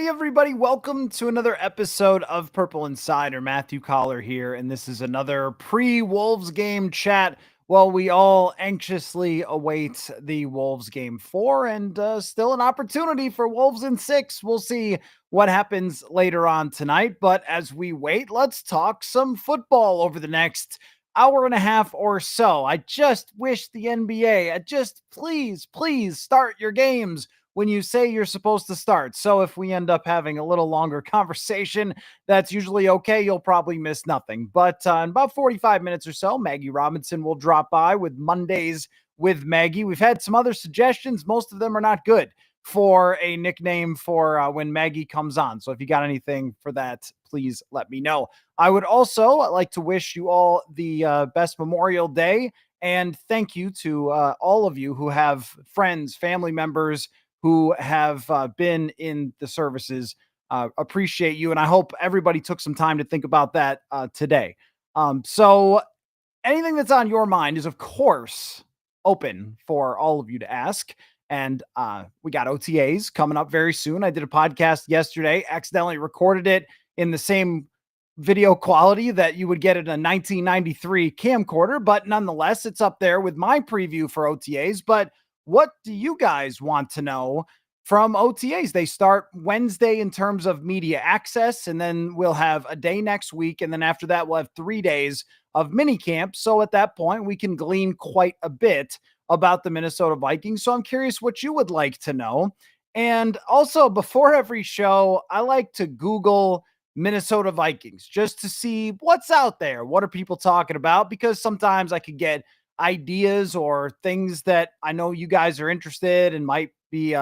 Howdy, everybody. Welcome to another episode of Purple Insider. Matthew Coller here, and this is another pre-Wolves game chat while we all anxiously await the Wolves game 4 and still an opportunity for Wolves in 6. We'll see what happens later on tonight, but as we wait, let's talk some football over the next hour and a half or so. I just wish the NBA, please start your games when you say you're supposed to start. So if we end up having a little longer conversation, that's usually okay. You'll probably miss nothing. But in about 45 minutes or so, Maggie Robinson will drop by with Mondays with Maggie. We've had some other suggestions. Most of them are not good for a nickname for when Maggie comes on. So if you got anything for that, please let me know. I would also like to wish you all the best Memorial Day. And thank you to all of you who have friends, family members, who have been in the services. Appreciate you. And I hope everybody took some time to think about that today. So anything that's on your mind is, of course, open for all of you to ask. And we got OTAs coming up very soon. I did a podcast yesterday, accidentally recorded it in the same video quality that you would get in a 1993 camcorder, but nonetheless, it's up there with my preview for OTAs. But what do you guys want to know from OTAs? They start Wednesday in terms of media access, and then we'll have a day next week. And then after that, we'll have 3 days of mini camp. So at that point, we can glean quite a bit about the Minnesota Vikings. So I'm curious what you would like to know. And also, before every show, I like to Google Minnesota Vikings just to see what's out there. What are people talking about? Because sometimes I could get ideas or things that I know you guys are interested and might be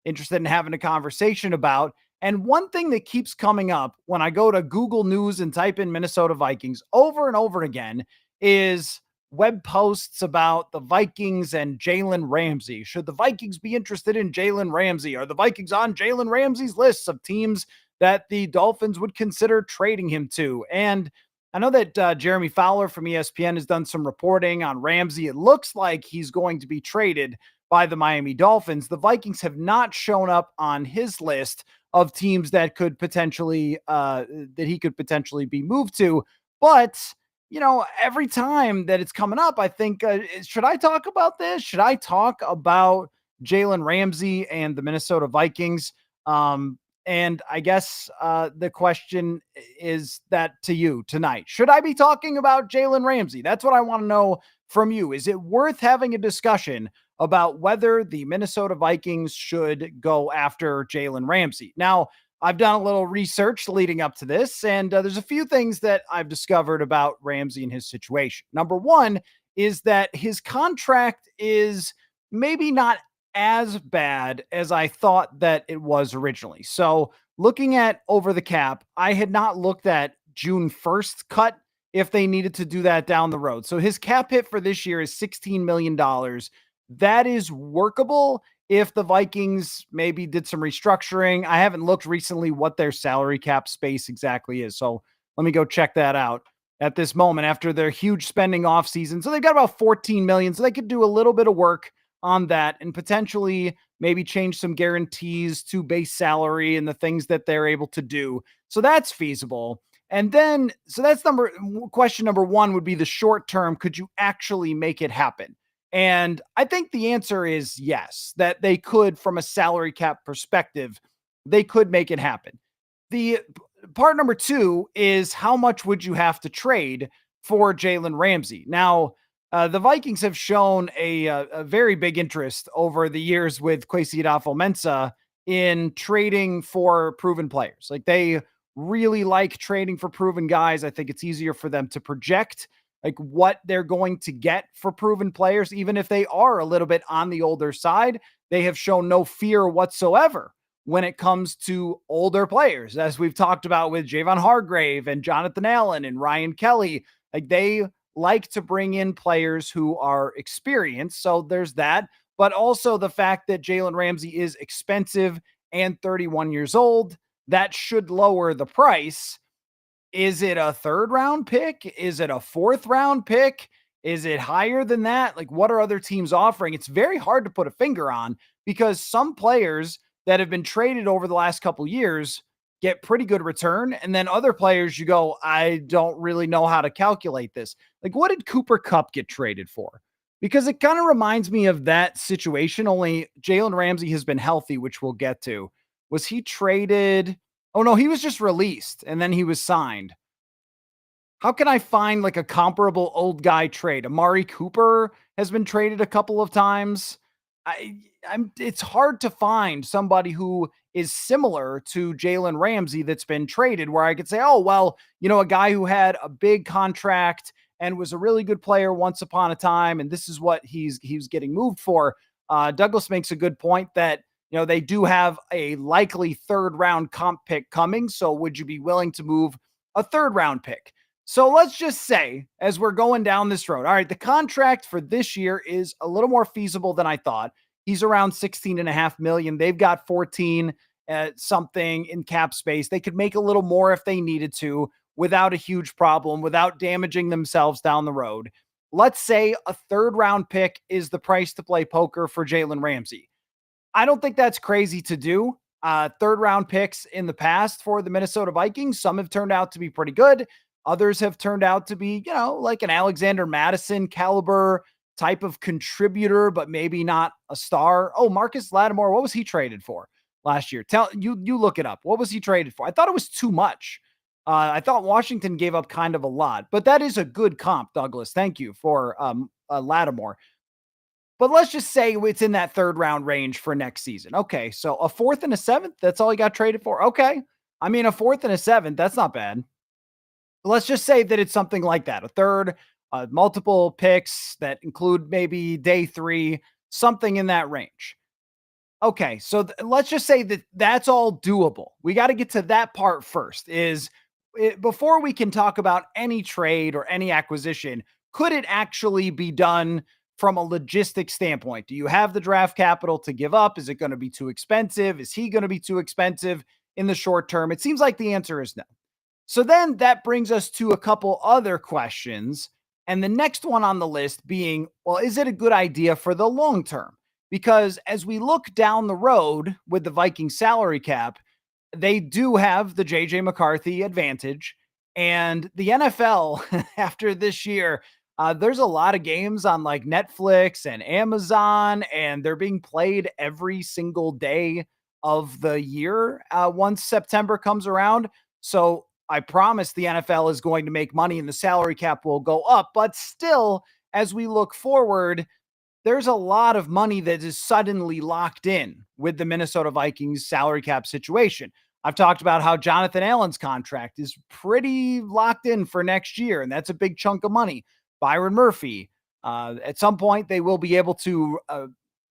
interested in having a conversation about. And one thing that keeps coming up when I go to Google News and type in Minnesota Vikings over and over again is web posts about the Vikings and Jalen Ramsey. Should the Vikings be interested in Jalen Ramsey? Are the Vikings on Jalen Ramsey's lists of teams that the Dolphins would consider trading him to? And I know that Jeremy Fowler from ESPN has done some reporting on Ramsey. It looks like he's going to be traded by the Miami Dolphins. The Vikings have not shown up on his list of teams that could potentially that he could potentially be moved to. But you know, every time that it's coming up, I think, should I talk about this? Should I talk about Jalen Ramsey and the Minnesota Vikings? And I guess the question is that to you tonight. Should I be talking about Jalen Ramsey? That's what I want to know from you. Is it worth having a discussion about whether the Minnesota Vikings should go after Jalen Ramsey? Now, I've done a little research leading up to this, and there's a few things that I've discovered about Ramsey and his situation. Number one is that his contract is maybe not as bad as I thought that it was originally. So, looking at over the cap, I had not looked at June 1st cut if they needed to do that down the road. So, his cap hit for this year is $16 million. That is workable if the Vikings maybe did some restructuring. I haven't looked recently what their salary cap space exactly is. So, let me go check that out at this moment after their huge spending offseason. So, they've got about 14 million. So, they could do a little bit of work on that and potentially maybe change some guarantees to base salary and the things that they're able to do. So that's feasible. And then, so that's question number one would be the short term. Could you actually make it happen? And I think the answer is yes, that they could, from a salary cap perspective, they could make it happen. The part number two is how much would you have to trade for Jalen Ramsey? Now, the Vikings have shown a very big interest over the years with Kwesi Adofo-Mensah in trading for proven players. Like they really like trading for proven guys. I think it's easier for them to project like what they're going to get for proven players, even if they are a little bit on the older side. They have shown no fear whatsoever when it comes to older players, as we've talked about with Javon Hargrave and Jonathan Allen and Ryan Kelly. Like they like to bring in players who are experienced. So there's that, but also the fact that Jalen Ramsey is expensive and 31 years old, that should lower the price. Is it a third round pick? Is it a fourth round pick? Is it higher than that? Like what are other teams offering? It's very hard to put a finger on because some players that have been traded over the last couple years get pretty good return. And then other players, you go, I don't really know how to calculate this. Like, what did Cooper Kupp get traded for? Because it kind of reminds me of that situation, only Jalen Ramsey has been healthy, which we'll get to. Was he traded? Oh, no, he was just released and then he was signed. How can I find like a comparable old guy trade? Amari Cooper has been traded a couple of times. I it's hard to find somebody who is similar to Jalen Ramsey that's been traded where I could say, oh, well, a guy who had a big contract and was a really good player once upon a time, and this is what he's getting moved for. Douglas makes a good point that they do have a likely third round comp pick coming. So would you be willing to move a third round pick? So let's just say, as we're going down this road, all right, the contract for this year is a little more feasible than I thought. He's around 16.5 million. They've got 14 something in cap space. They could make a little more if they needed to without a huge problem, without damaging themselves down the road. Let's say a third round pick is the price to play poker for Jalen Ramsey. I don't think that's crazy to do. Third round picks in the past for the Minnesota Vikings, some have turned out to be pretty good. Others have turned out to be, like an Alexander Madison caliber type of contributor, but maybe not a star. Oh, Marcus Lattimore, what was he traded for last year? You look it up. What was he traded for? I thought it was too much. I thought Washington gave up kind of a lot, but that is a good comp, Douglas. Thank you for Lattimore. But let's just say it's in that third round range for next season. Okay, so a fourth and a seventh, that's all he got traded for. Okay. I mean, a fourth and a seventh, that's not bad. Let's just say that it's something like that. A third, multiple picks that include maybe day 3, something in that range. Okay, so let's just say that that's all doable. We got to get to that part first before we can talk about any trade or any acquisition, could it actually be done from a logistic standpoint? Do you have the draft capital to give up? Is it going to be too expensive? Is he going to be too expensive in the short term? It seems like the answer is no. So then that brings us to a couple other questions. And the next one on the list being, well, is it a good idea for the long term? Because as we look down the road with the Vikings salary cap, they do have the JJ McCarthy advantage. And the NFL after this year, there's a lot of games on like Netflix and Amazon, and they're being played every single day of the year once September comes around. So I promise the NFL is going to make money and the salary cap will go up. But still, as we look forward, there's a lot of money that is suddenly locked in with the Minnesota Vikings salary cap situation. I've talked about how Jonathan Allen's contract is pretty locked in for next year, and that's a big chunk of money. Byron Murphy, at some point, they will be able to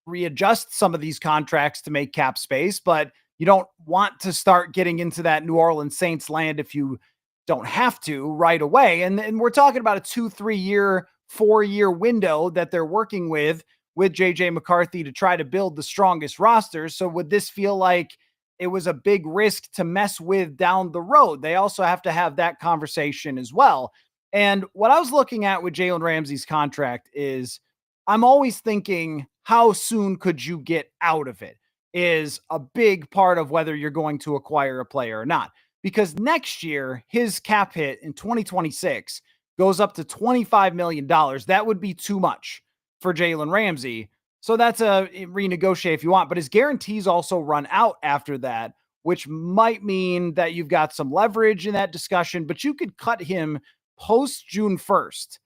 readjust some of these contracts to make cap space, but you don't want to start getting into that New Orleans Saints land if you don't have to right away. And we're talking about a 2-3 year, 4-year window that they're working with JJ McCarthy to try to build the strongest roster. So would this feel like it was a big risk to mess with down the road? They also have to have that conversation as well. And what I was looking at with Jalen Ramsey's contract is I'm always thinking, how soon could you get out of it is a big part of whether you're going to acquire a player or not. Because next year, his cap hit in 2026 goes up to $25 million. That would be too much for Jalen Ramsey. So that's a renegotiate if you want. But his guarantees also run out after that, which might mean that you've got some leverage in that discussion. But you could cut him post June 1st,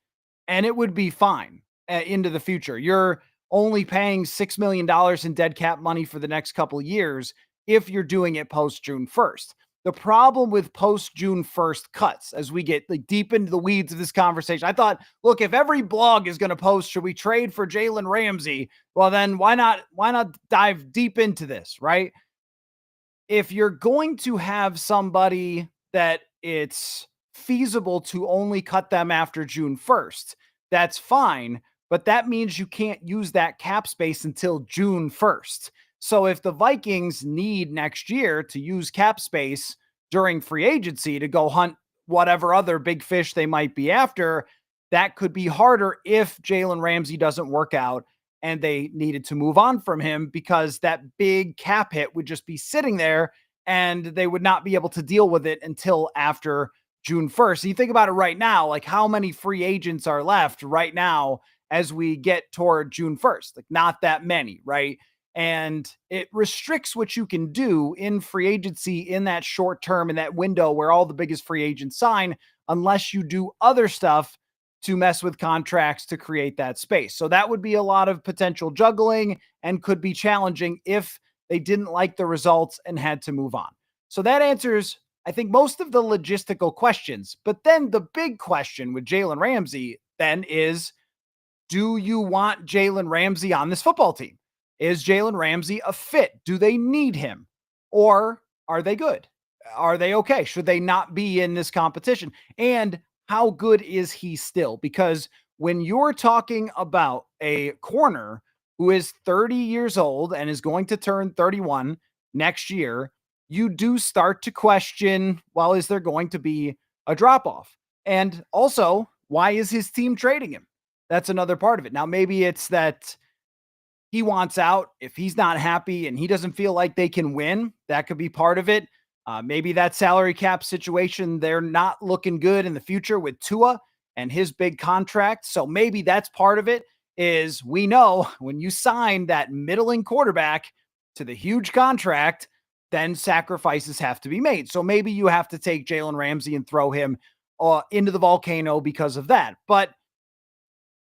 and it would be fine into the future. You're only paying $6 million in dead cap money for the next couple of years if you're doing it post June 1st. The problem with post June 1st cuts, as we get like deep into the weeds of this conversation, I thought, look, if every blog is going to post, should we trade for Jalen Ramsey? Well, then why not dive deep into this, right? If you're going to have somebody that it's feasible to only cut them after June 1st, that's fine. But that means you can't use that cap space until June 1st. So if the Vikings need next year to use cap space during free agency to go hunt whatever other big fish they might be after, that could be harder if Jalen Ramsey doesn't work out and they needed to move on from him because that big cap hit would just be sitting there and they would not be able to deal with it until after June 1st. So you think about it right now, like how many free agents are left right now as we get toward June 1st? Like not that many, right? And it restricts what you can do in free agency in that short term, in that window where all the biggest free agents sign, unless you do other stuff to mess with contracts to create that space. So that would be a lot of potential juggling and could be challenging if they didn't like the results and had to move on. So that answers, I think, most of the logistical questions. But then the big question with Jalen Ramsey then is, do you want Jalen Ramsey on this football team? Is Jalen Ramsey a fit? Do they need him? Or are they good? Are they okay? Should they not be in this competition? And how good is he still? Because when you're talking about a corner who is 30 years old and is going to turn 31 next year, you do start to question, well, is there going to be a drop off? And also, why is his team trading him? That's another part of it. Now, maybe it's that he wants out. If he's not happy and he doesn't feel like they can win, that could be part of it. Maybe that salary cap situation, they're not looking good in the future with Tua and his big contract. So maybe that's part of it. Is we know when you sign that middling quarterback to the huge contract, then sacrifices have to be made. So maybe you have to take Jalen Ramsey and throw him into the volcano because of that. But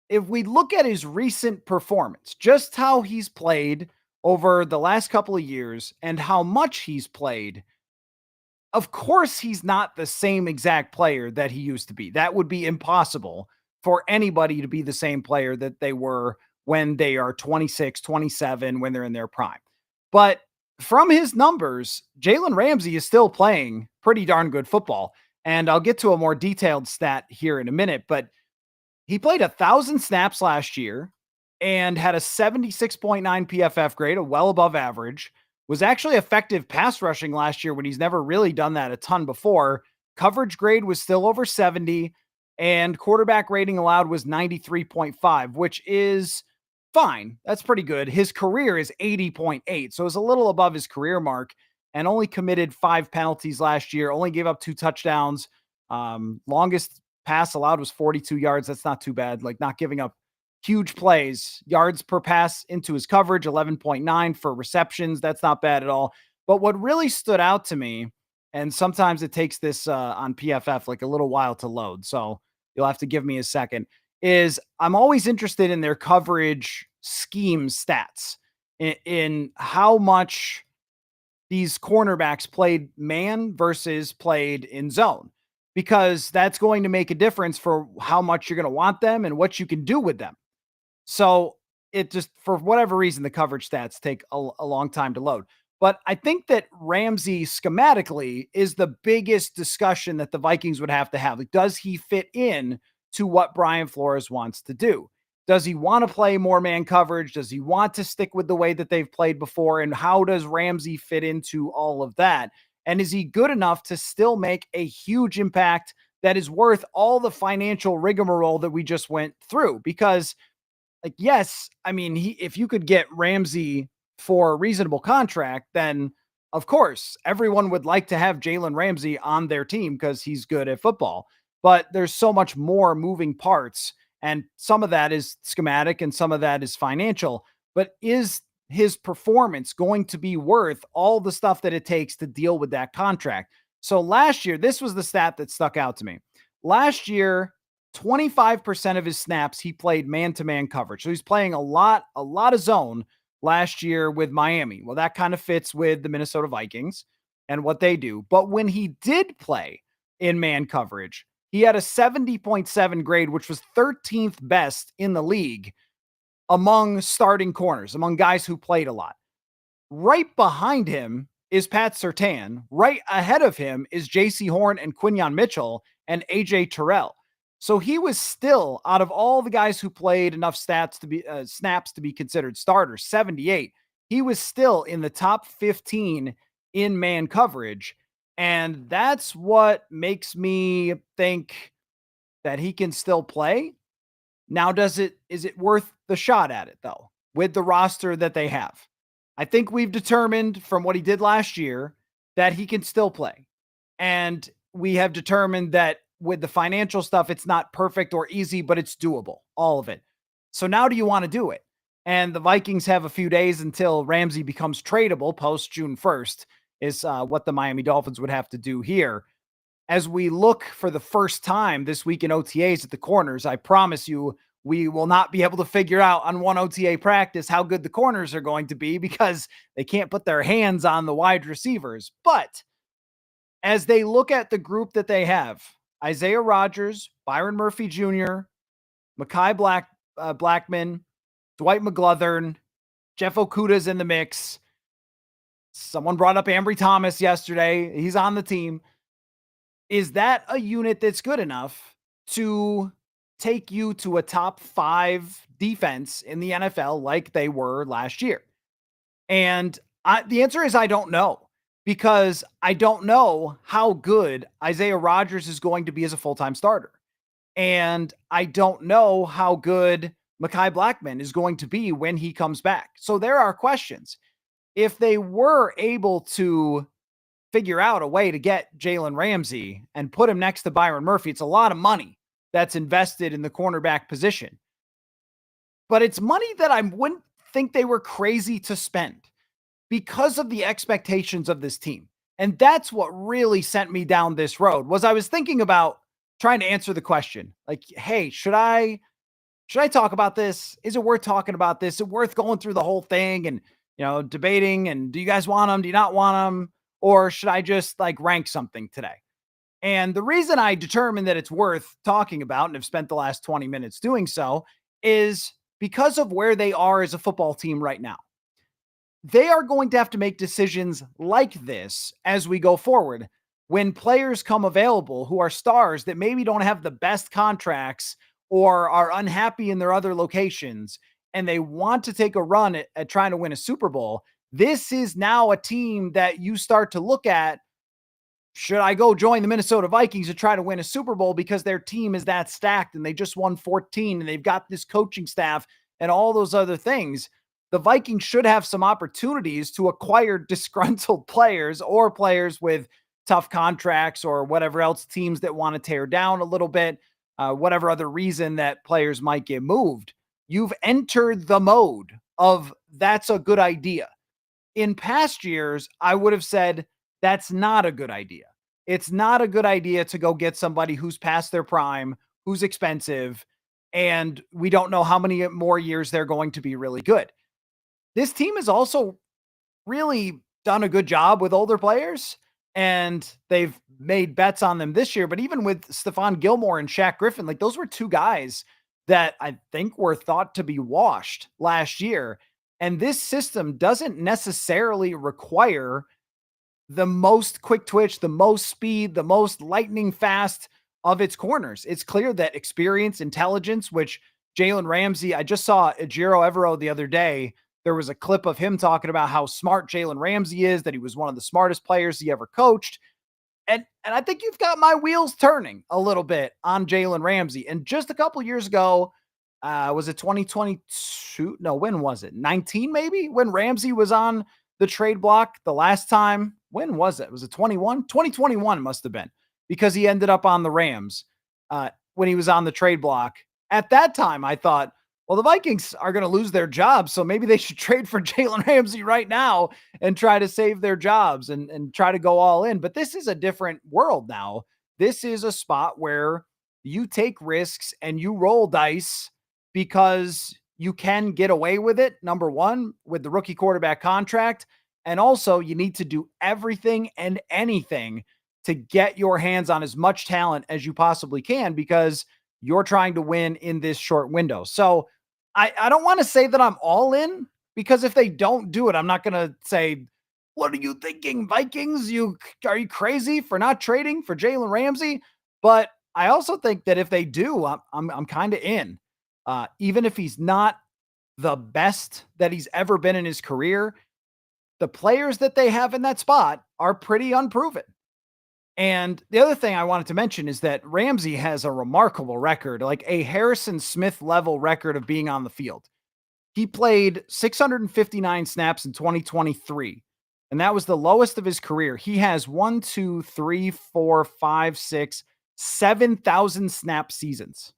if we look at his recent performance, just how he's played over the last couple of years and how much he's played, of course, he's not the same exact player that he used to be. That would be impossible for anybody to be the same player that they were when they are 26, 27, when they're in their prime. But from his numbers, Jalen Ramsey is still playing pretty darn good football. And I'll get to a more detailed stat here in a minute, but he played 1,000 snaps last year and had a 76.9 PFF grade, a well above average. Was actually effective pass rushing last year when he's never really done that a ton before. Coverage grade was still over 70, and quarterback rating allowed was 93.5, which is fine. That's pretty good. His career is 80.8, so it's a little above his career mark, and only committed 5 penalties last year, only gave up 2 touchdowns. Longest pass allowed was 42 yards. That's not too bad. Like not giving up huge plays. Yards per pass into his coverage, 11.9 for receptions. That's not bad at all. But what really stood out to me, and sometimes it takes this on PFF like a little while to load, so you'll have to give me a second, is I'm always interested in their coverage scheme stats, in how much these cornerbacks played man versus played in zone, because that's going to make a difference for how much you're going to want them and what you can do with them. So it just, for whatever reason, the coverage stats take a long time to load. But I think that Ramsey schematically is the biggest discussion that the Vikings would have to have. Like, does he fit in to what Brian Flores wants to do? Does he want to play more man coverage? Does he want to stick with the way that they've played before? And how does Ramsey fit into all of that? And is he good enough to still make a huge impact that is worth all the financial rigmarole that we just went through? Because, like, yes, I mean, if you could get Ramsey for a reasonable contract, then of course everyone would like to have Jalen Ramsey on their team because he's good at football. But there's so much more moving parts, and some of that is schematic and some of that is financial. But is his performance going to be worth all the stuff that it takes to deal with that contract? So last year, this was the stat that stuck out to me. Last year, 25% of his snaps, he played man-to-man coverage. So he's playing a lot of zone last year with Miami. Well, that kind of fits with the Minnesota Vikings and what they do. But when he did play in man coverage, he had a 70.7 grade, which was 13th best in the league among starting corners, among guys who played a lot. Right behind him is Pat Surtain. Right ahead of him is J.C. Horn and Quinyon Mitchell and A.J. Terrell. So he was still, out of all the guys who played enough snaps to be considered starters, 78, he was still in the top 15 in man coverage. And that's what makes me think that he can still play. Now, is it worth the shot at it though? with the roster that they have. I think we've determined from what he did last year that he can still play. And we have determined that with the financial stuff, it's not perfect or easy, but it's doable, all of it. So now do you want to do it? And the Vikings have a few days until Ramsey becomes tradable post June 1st, is what the Miami Dolphins would have to do here. As we look for the first time this week in OTAs at the corners, I promise you, we will not be able to figure out on one OTA practice how good the corners are going to be because they can't put their hands on the wide receivers. But as they look at the group that they have, Isaiah Rodgers, Byron Murphy Jr., Blackman, Dwight McGlothern, Jeff Okuda's in the mix. Someone brought up Ambry Thomas yesterday. He's on the team. Is that a unit that's good enough to take you to a top 5 defense in the NFL like they were last year? And the answer is I don't know, because I don't know how good Isaiah Rodgers is going to be as a full-time starter. And I don't know how good Mekhi Blackman is going to be when he comes back. So there are questions. If they were able to figure out a way to get Jalen Ramsey and put him next to Byron Murphy, it's a lot of money that's invested in the cornerback position. But it's money that I wouldn't think they were crazy to spend because of the expectations of this team. And that's what really sent me down this road. Was I was thinking about trying to answer the question, like, hey, should I talk about this? Is it worth talking about this? Is it worth going through the whole thing and, debating? And do you guys want them? Do you not want them? Or should I just rank something today? And the reason I determined that it's worth talking about and have spent the last 20 minutes doing so is because of where they are as a football team right now. They are going to have to make decisions like this as we go forward when players come available who are stars that maybe don't have the best contracts or are unhappy in their other locations and they want to take a run at trying to win a Super Bowl. This is now a team that you start to look at. Should I go join the Minnesota Vikings to try to win a Super Bowl because their team is that stacked and they just won 14 and they've got this coaching staff and all those other things? The Vikings should have some opportunities to acquire disgruntled players or players with tough contracts or whatever else, teams that want to tear down a little bit, whatever other reason that players might get moved. You've entered the mode of that's a good idea. In past years, I would have said that's not a good idea. It's not a good idea to go get somebody who's past their prime, who's expensive, and we don't know how many more years they're going to be really good. This team has also really done a good job with older players, and they've made bets on them this year. But even with Stephon Gilmore and Shaq Griffin, those were two guys that I think were thought to be washed last year. And this system doesn't necessarily require the most quick twitch, the most speed, the most lightning fast of its corners. It's clear that experience, intelligence, which Jalen Ramsey, I just saw Ejiro Evero the other day. There was a clip of him talking about how smart Jalen Ramsey is, that he was one of the smartest players he ever coached. And I think you've got my wheels turning a little bit on Jalen Ramsey. And just a couple years ago, was it 2022? No, when was it? 19 maybe? When Ramsey was on the trade block the last time. When was it? Was it 21? 2021 must have been, because he ended up on the Rams when he was on the trade block. At that time, I thought, well, the Vikings are going to lose their jobs, so maybe they should trade for Jalen Ramsey right now and try to save their jobs and try to go all in. But this is a different world now. This is a spot where you take risks and you roll dice because you can get away with it, number one, with the rookie quarterback contract. And also, you need to do everything and anything to get your hands on as much talent as you possibly can because you're trying to win in this short window. So I don't want to say that I'm all in, because if they don't do it, I'm not going to say, what are you thinking, Vikings? Are you crazy for not trading for Jalen Ramsey? But I also think that if they do, I'm kind of in. Even if he's not the best that he's ever been in his career, the players that they have in that spot are pretty unproven. And the other thing I wanted to mention is that Ramsey has a remarkable record, like a Harrison Smith level record of being on the field. He played 659 snaps in 2023, and that was the lowest of his career. He has 7,000 snap seasons.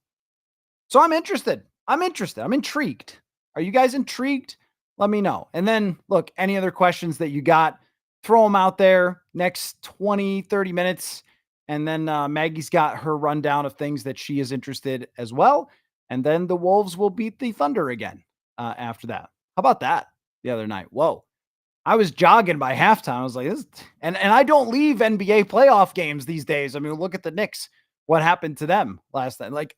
So I'm interested. I'm interested. I'm intrigued. Are you guys intrigued? Let me know. And then, look, any other questions that you got, throw them out there next 20, 30 minutes. And then Maggie's got her rundown of things that she is interested as well. And then the Wolves will beat the Thunder again after that. How about that the other night? Whoa. I was jogging by halftime. I was like, this, and I don't leave NBA playoff games these days. I mean, look at the Knicks. What happened to them last night? Like,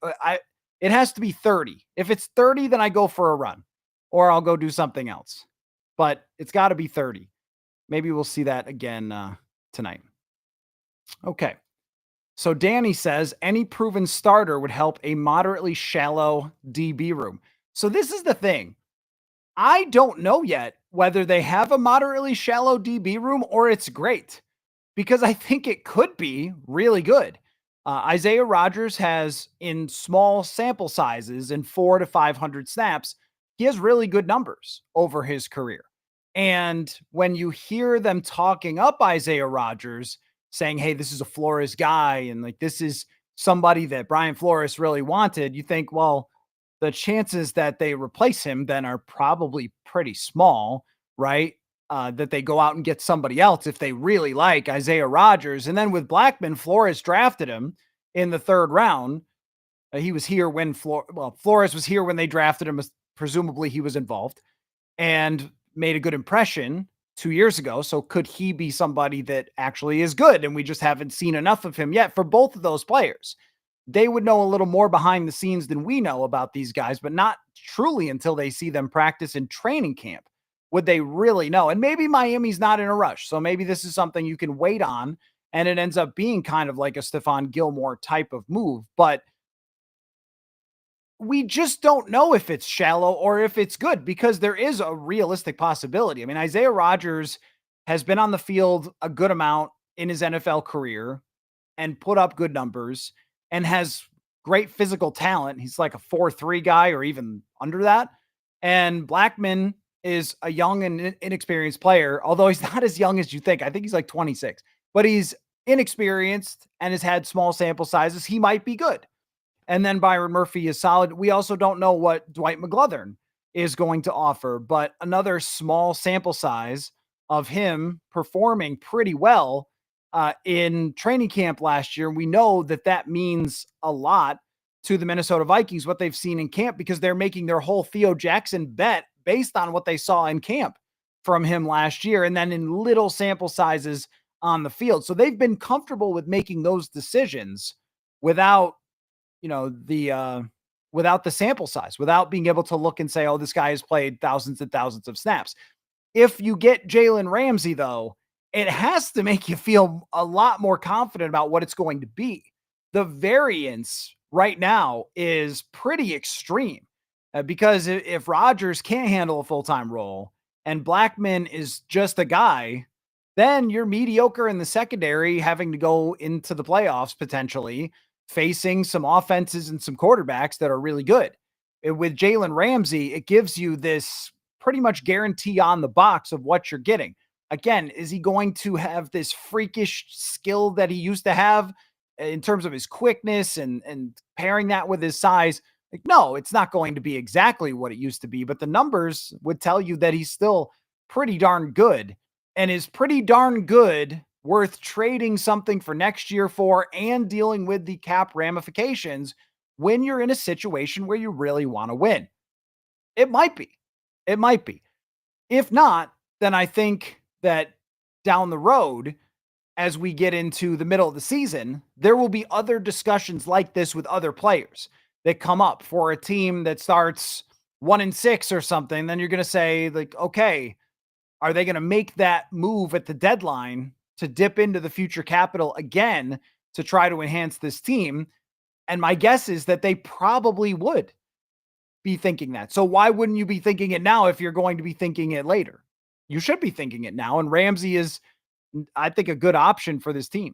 it has to be 30. If it's 30, then I go for a run or I'll go do something else. But it's got to be 30. Maybe we'll see that again tonight. Okay. So Danny says any proven starter would help a moderately shallow DB room. So this is the thing. I don't know yet whether they have a moderately shallow DB room or it's great, because I think it could be really good. Isaiah Rodgers has, in small sample sizes and 400 to 500 snaps, he has really good numbers over his career. And when you hear them talking up Isaiah Rodgers, saying, hey, this is a Flores guy, and like this is somebody that Brian Flores really wanted, you think, well, the chances that they replace him then are probably pretty small, right? That they go out and get somebody else if they really like Isaiah Rodgers. And then with Blackman, Flores drafted him in the third round. He was here when Flores was here when they drafted him. Presumably he was involved and made a good impression 2 years ago. So could he be somebody that actually is good? And we just haven't seen enough of him yet for both of those players. They would know a little more behind the scenes than we know about these guys, but not truly until they see them practice in training camp would they really know. And maybe Miami's not in a rush. So maybe this is something you can wait on and it ends up being kind of like a Stephon Gilmore type of move. But we just don't know if it's shallow or if it's good, because there is a realistic possibility. I mean, Isaiah Rodgers has been on the field a good amount in his NFL career and put up good numbers and has great physical talent. He's like a 4.3 guy or even under that. And Blackman is a young and inexperienced player, although he's not as young as you think. I think he's like 26, but he's inexperienced and has had small sample sizes. He might be good. And then Byron Murphy is solid. We also don't know what Dwight McGlothern is going to offer, but another small sample size of him performing pretty well in training camp last year. We know that that means a lot to the Minnesota Vikings, what they've seen in camp, because they're making their whole Theo Jackson bet based on what they saw in camp from him last year and then in little sample sizes on the field. So they've been comfortable with making those decisions without, without the sample size, without being able to look and say, oh, this guy has played thousands and thousands of snaps. If you get Jalen Ramsey, though, it has to make you feel a lot more confident about what it's going to be. The variance right now is pretty extreme because if Rodgers can't handle a full-time role and Blackman is just a guy, then you're mediocre in the secondary, having to go into the playoffs potentially, facing some offenses and some quarterbacks that are really good. With Jalen Ramsey, it gives you this pretty much guarantee on the box of what you're getting. Again, is he going to have this freakish skill that he used to have in terms of his quickness and pairing that with his size? Like, no, it's not going to be exactly what it used to be, but the numbers would tell you that he's still pretty darn good, and is pretty darn good worth trading something for next year for and dealing with the cap ramifications when you're in a situation where you really want to win. It might be. It might be. If not, then I think that down the road, as we get into the middle of the season, there will be other discussions like this with other players that come up for a team that starts 1-6 or something. Then you're going to say, like, okay, are they going to make that move at the deadline to dip into the future capital again to try to enhance this team? And my guess is that they probably would be thinking that. So why wouldn't you be thinking it now if you're going to be thinking it later? You should be thinking it now. And Ramsey is, I think, a good option for this team.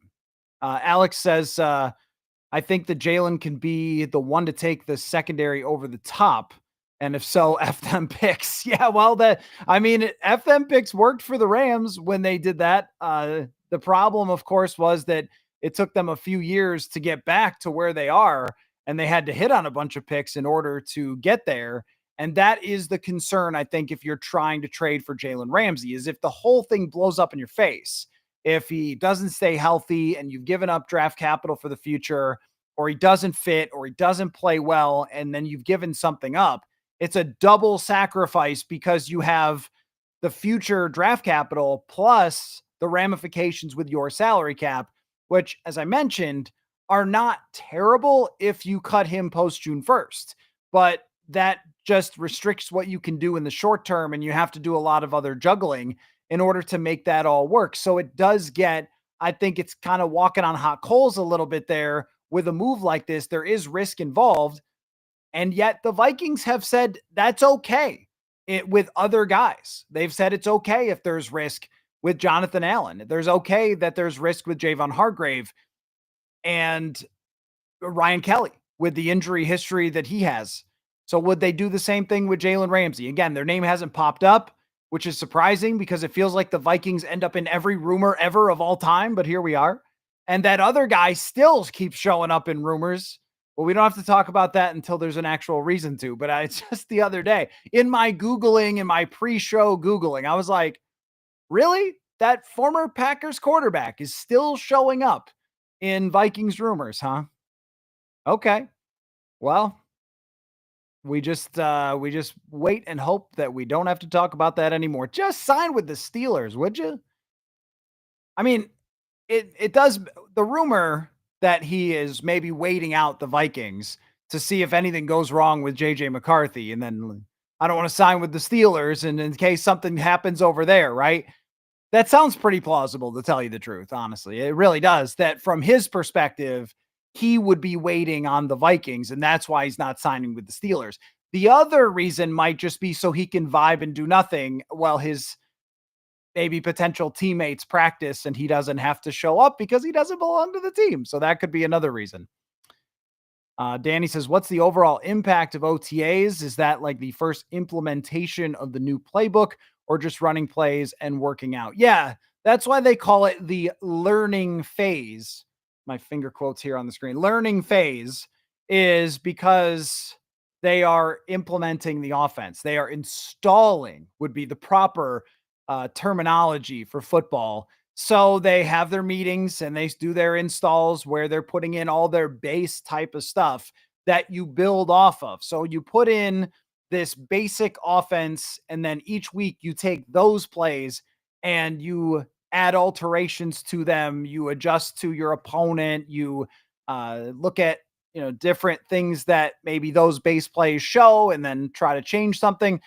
Alex says, I think that Jalen can be the one to take the secondary over the top. And if so, F them picks. Yeah, well, I mean, F them picks worked for the Rams when they did that. The problem, of course, was that it took them a few years to get back to where they are, and they had to hit on a bunch of picks in order to get there. And that is the concern, I think, if you're trying to trade for Jalen Ramsey, is if the whole thing blows up in your face, if he doesn't stay healthy and you've given up draft capital for the future, or he doesn't fit, or he doesn't play well, and then you've given something up, it's a double sacrifice because you have the future draft capital plus the ramifications with your salary cap, which, as I mentioned, are not terrible if you cut him post June 1st. But that just restricts what you can do in the short term, and you have to do a lot of other juggling in order to make that all work. So it does get, I think it's kind of walking on hot coals a little bit there with a move like this. There is risk involved, and yet the Vikings have said that's okay with other guys. They've said it's okay if there's risk with Jonathan Allen. There's okay that there's risk with Javon Hargrave and Ryan Kelly with the injury history that he has. So would they do the same thing with Jalen Ramsey? Again, their name hasn't popped up, which is surprising because it feels like the Vikings end up in every rumor ever of all time, but here we are. And that other guy still keeps showing up in rumors. Well, we don't have to talk about that until there's an actual reason to, but it's just the other day in my Googling, in my pre-show Googling, I was like, really? That former Packers quarterback is still showing up in Vikings rumors, huh? Okay. Well, we just wait and hope that we don't have to talk about that anymore. Just sign with the Steelers, would you? I mean, it does, the rumor that he is maybe waiting out the Vikings to see if anything goes wrong with JJ McCarthy, and then I don't want to sign with the Steelers and in case something happens over there, right? That sounds pretty plausible, to tell you the truth, honestly. It really does. That from his perspective, he would be waiting on the Vikings, and that's why he's not signing with the Steelers. The other reason might just be so he can vibe and do nothing while his maybe potential teammates practice and he doesn't have to show up because he doesn't belong to the team. So that could be another reason. Danny says, what's the overall impact of OTAs? Is that like the first implementation of the new playbook or just running plays and working out? Yeah, that's why they call it the learning phase. My finger quotes here on the screen. Learning phase is because they are implementing the offense. They are installing, would be the proper terminology for football. So they have their meetings and they do their installs where they're putting in all their base type of stuff that you build off of. So you put in this basic offense, and then each week you take those plays and you add alterations to them. You adjust to your opponent. You look at different things that maybe those base plays show, and then try to change something.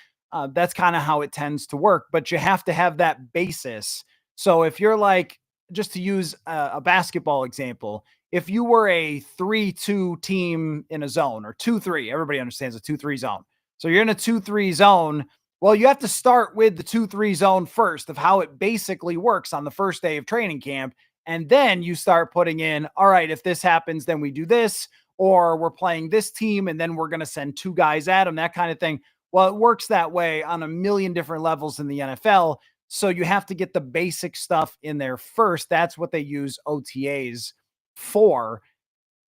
That's kind of how it tends to work. But you have to have that basis. So if you're like, just to use a basketball example, if you were a 3-2 team in a zone, or 2-3, everybody understands a 2-3 zone. So you're in a 2-3 zone. Well, you have to start with the 2-3 zone first, of how it basically works on the first day of training camp. And then you start putting in, all right, if this happens, then we do this, or we're playing this team and then we're going to send two guys at them, that kind of thing. Well, it works that way on a million different levels in the NFL. So you have to get the basic stuff in there first. That's what they use OTAs for.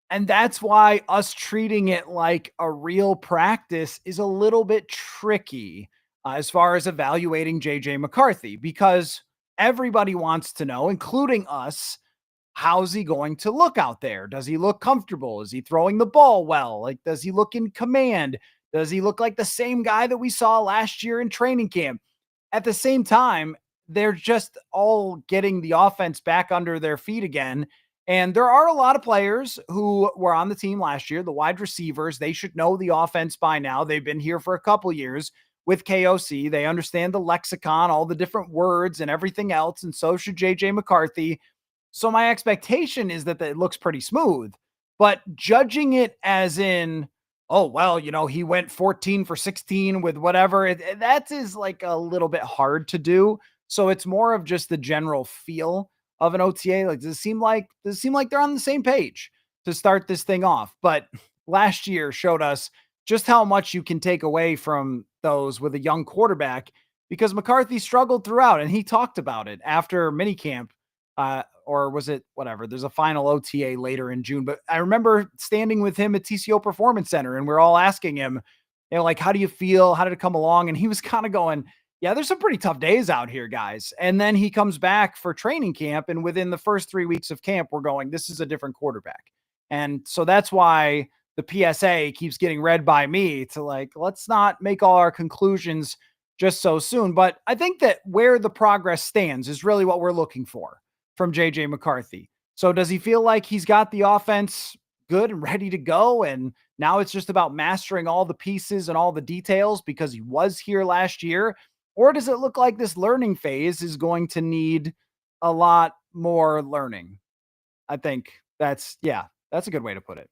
And that's why us treating it like a real practice is a little bit tricky as far as evaluating JJ McCarthy, because everybody wants to know, including us, how's he going to look out there? Does he look comfortable? Is he throwing the ball well? Like, does he look in command? Does he look like the same guy that we saw last year in training camp? At the same time, they're just all getting the offense back under their feet again. And there are a lot of players who were on the team last year, the wide receivers. They should know the offense by now. They've been here for a couple years with KOC. They understand the lexicon, all the different words and everything else. And so should JJ McCarthy. So my expectation is that it looks pretty smooth, but judging it as in, oh, well, he went 14 for 16 with whatever, that is like a little bit hard to do. So it's more of just the general feel of an OTA. Like, does it seem like they're on the same page to start this thing off? But last year showed us just how much you can take away from those with a young quarterback because McCarthy struggled throughout and he talked about it after minicamp. Or was it whatever? There's a final OTA later in June, but I remember standing with him at TCO Performance Center and we're all asking him, like, how do you feel? How did it come along? And he was kind of going, yeah, there's some pretty tough days out here, guys. And then he comes back for training camp. And within the first 3 weeks of camp, we're going, this is a different quarterback. And so that's why the PSA keeps getting read by me to like, let's not make all our conclusions just so soon. But I think that where the progress stands is really what we're looking for from JJ McCarthy. So does he feel like he's got the offense good and ready to go? And now it's just about mastering all the pieces and all the details because he was here last year? Or does it look like this learning phase is going to need a lot more learning? I think that's a good way to put it.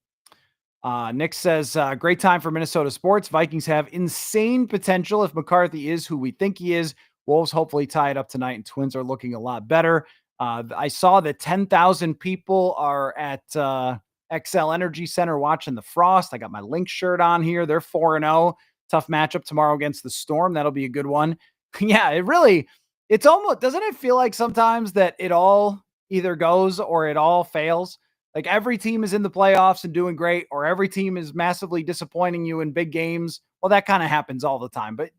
Nick says, great time for Minnesota sports. Vikings have insane potential if McCarthy is who we think he is. Wolves hopefully tie it up tonight, and Twins are looking a lot better. I saw that 10,000 people are at XL Energy Center watching the Frost. I got my Link shirt on here. They're 4-0. Tough matchup tomorrow against the Storm. That'll be a good one. Yeah, it's almost, doesn't it feel like sometimes that it all either goes or it all fails? Like every team is in the playoffs and doing great, or every team is massively disappointing you in big games. Well, that kind of happens all the time, but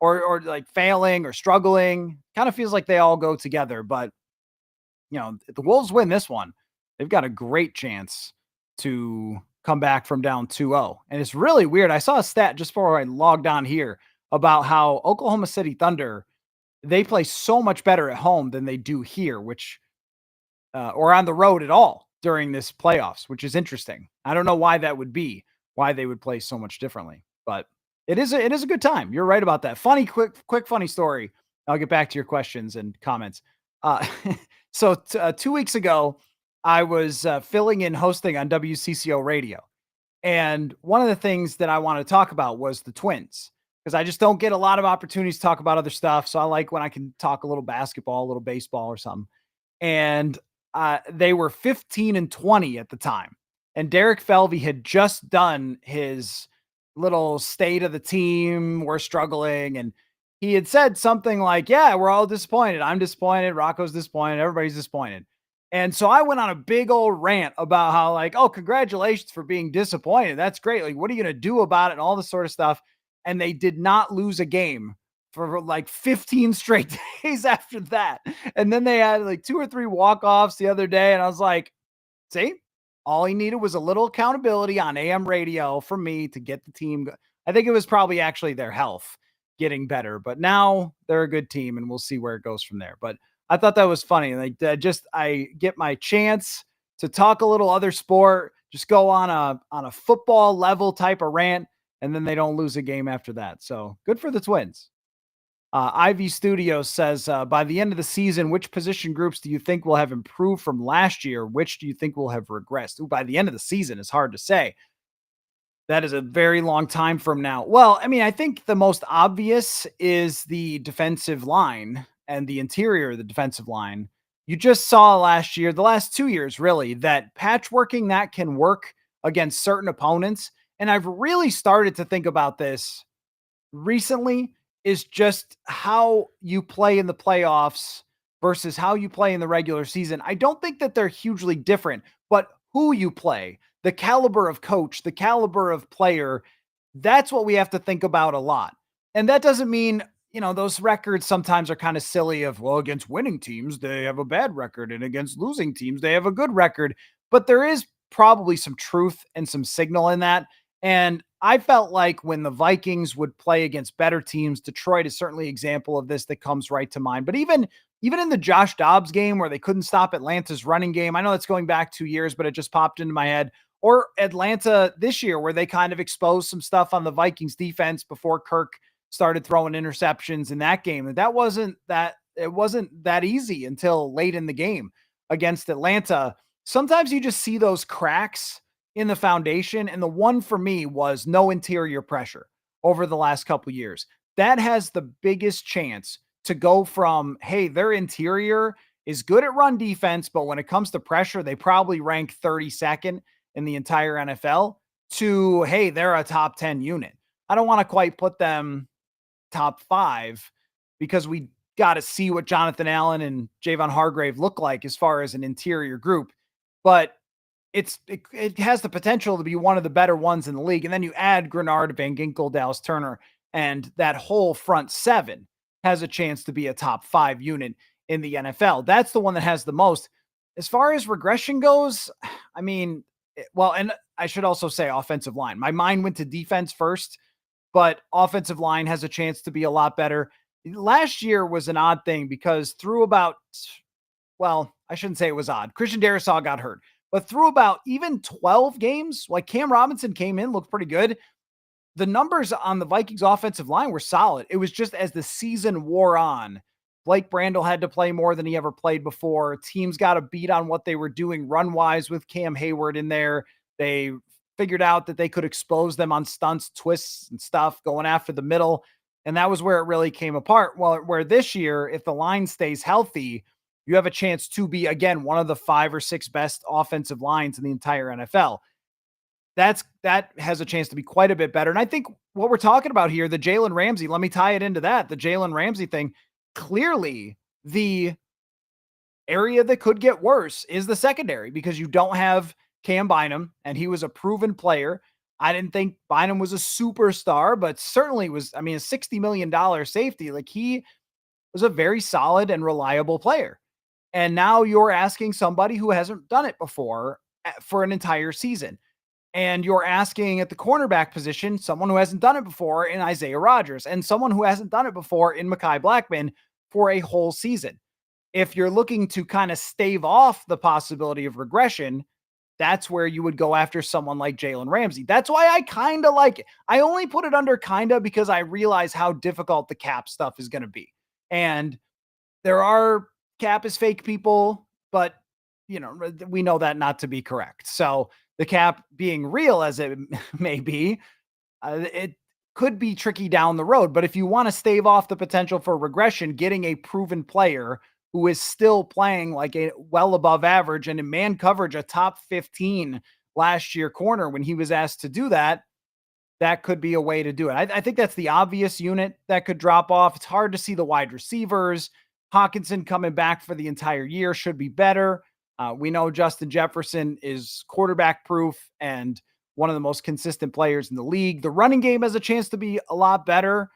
or like failing or struggling, kind of feels like they all go together. But if the Wolves win this one, they've got a great chance to come back from down 2-0. And it's really weird. I saw a stat just before I logged on here about how Oklahoma City Thunder, they play so much better at home than they do here, which or on the road at all during this playoffs, which is interesting. I don't know why that would be, why they would play so much differently, but it is a good time. You're right about that. Funny, quick, funny story. I'll get back to your questions and comments. So 2 weeks ago, I was filling in hosting on WCCO radio. And one of the things that I want to talk about was the Twins, because I just don't get a lot of opportunities to talk about other stuff. So I like when I can talk a little basketball, a little baseball or something. And they were 15-20 at the time. And Derek Felvey had just done his little state of the team. We're struggling. And he had said something like, yeah, we're all disappointed. I'm disappointed. Rocco's disappointed. Everybody's disappointed. And so I went on a big old rant about how like, oh, congratulations for being disappointed. That's great. Like, what are you going to do about it? And all this sort of stuff. And they did not lose a game for like 15 straight days after that. And then they had like 2 or 3 walk-offs the other day. And I was like, see, all he needed was a little accountability on AM radio from me to get the team. I think it was probably actually their health getting better, but now they're a good team and we'll see where it goes from there. But I thought that was funny. Like I get my chance to talk a little other sport, just go on a football level type of rant, and then they don't lose a game after that. So good for the Twins. Ivy Studios says, by the end of the season, which position groups do you think will have improved from last year? Which do you think will have regressed? Ooh, by the end of the season is hard to say. That is a very long time from now. Well, I mean, I think the most obvious is the defensive line and the interior of the defensive line. You just saw last year, the last 2 years, really, that patchworking that can work against certain opponents. And I've really started to think about this recently is just how you play in the playoffs versus how you play in the regular season. I don't think that they're hugely different, but who you play, the caliber of coach, the caliber of player, that's what we have to think about a lot. And that doesn't mean, those records sometimes are kind of silly of, well, against winning teams, they have a bad record, and against losing teams, they have a good record. But there is probably some truth and some signal in that. And I felt like when the Vikings would play against better teams, Detroit is certainly an example of this that comes right to mind. But even in the Josh Dobbs game where they couldn't stop Atlanta's running game, I know that's going back 2 years, but it just popped into my head. Or Atlanta this year where they kind of exposed some stuff on the Vikings defense before Kirk started throwing interceptions in that game. And it wasn't that easy until late in the game against Atlanta. Sometimes you just see those cracks in the foundation. And the one for me was no interior pressure over the last couple of years. That has the biggest chance to go from, hey, their interior is good at run defense, but when it comes to pressure, they probably rank 32nd in the entire NFL, to, hey, they're a top 10 unit. I don't want to quite put them top 5 because we got to see what Jonathan Allen and Javon Hargrave look like as far as an interior group. But it has the potential to be one of the better ones in the league. And then you add Grenard, Van Ginkel, Dallas Turner, and that whole front seven has a chance to be a top 5 unit in the NFL. That's the one that has the most. As far as regression goes, I mean, well, and I should also say offensive line. My mind went to defense first, but offensive line has a chance to be a lot better. Last year was an odd thing because through about, well, I shouldn't say it was odd. Christian Darrisaw got hurt, but through about even 12 games, like Cam Robinson came in, looked pretty good. The numbers on the Vikings offensive line were solid. It was just as the season wore on, Blake Brandel had to play more than he ever played before. Teams got a beat on what they were doing run-wise with Cam Hayward in there. They figured out that they could expose them on stunts, twists, and stuff going after the middle. And that was where it really came apart. Well, where this year, if the line stays healthy, you have a chance to be, again, one of the 5 or 6 best offensive lines in the entire NFL. That has a chance to be quite a bit better. And I think what we're talking about here, the Jalen Ramsey, let me tie it into that. The Jalen Ramsey thing, clearly the area that could get worse is the secondary because you don't have Cam Bynum, and he was a proven player. I didn't think Bynum was a superstar, but certainly was, I mean, a $60 million safety. Like, he was a very solid and reliable player. And now you're asking somebody who hasn't done it before for an entire season. And you're asking at the cornerback position someone who hasn't done it before in Isaiah Rodgers and someone who hasn't done it before in Mekhi Blackmon for a whole season. If you're looking to kind of stave off the possibility of regression, that's where you would go after someone like Jalen Ramsey. That's why I kind of like it. I only put it under kind of because I realize how difficult the cap stuff is going to be. And there are cap is fake people, but we know that not to be correct. So the cap being real as it may be, it could be tricky down the road. But if you want to stave off the potential for regression, getting a proven player who is still playing like a well above average and in man coverage, a top 15 last year corner when he was asked to do that, that could be a way to do it. I think that's the obvious unit that could drop off. It's hard to see the wide receivers. Hawkinson coming back for the entire year should be better. We know Justin Jefferson is quarterback proof and one of the most consistent players in the league. The running game has a chance to be a lot better.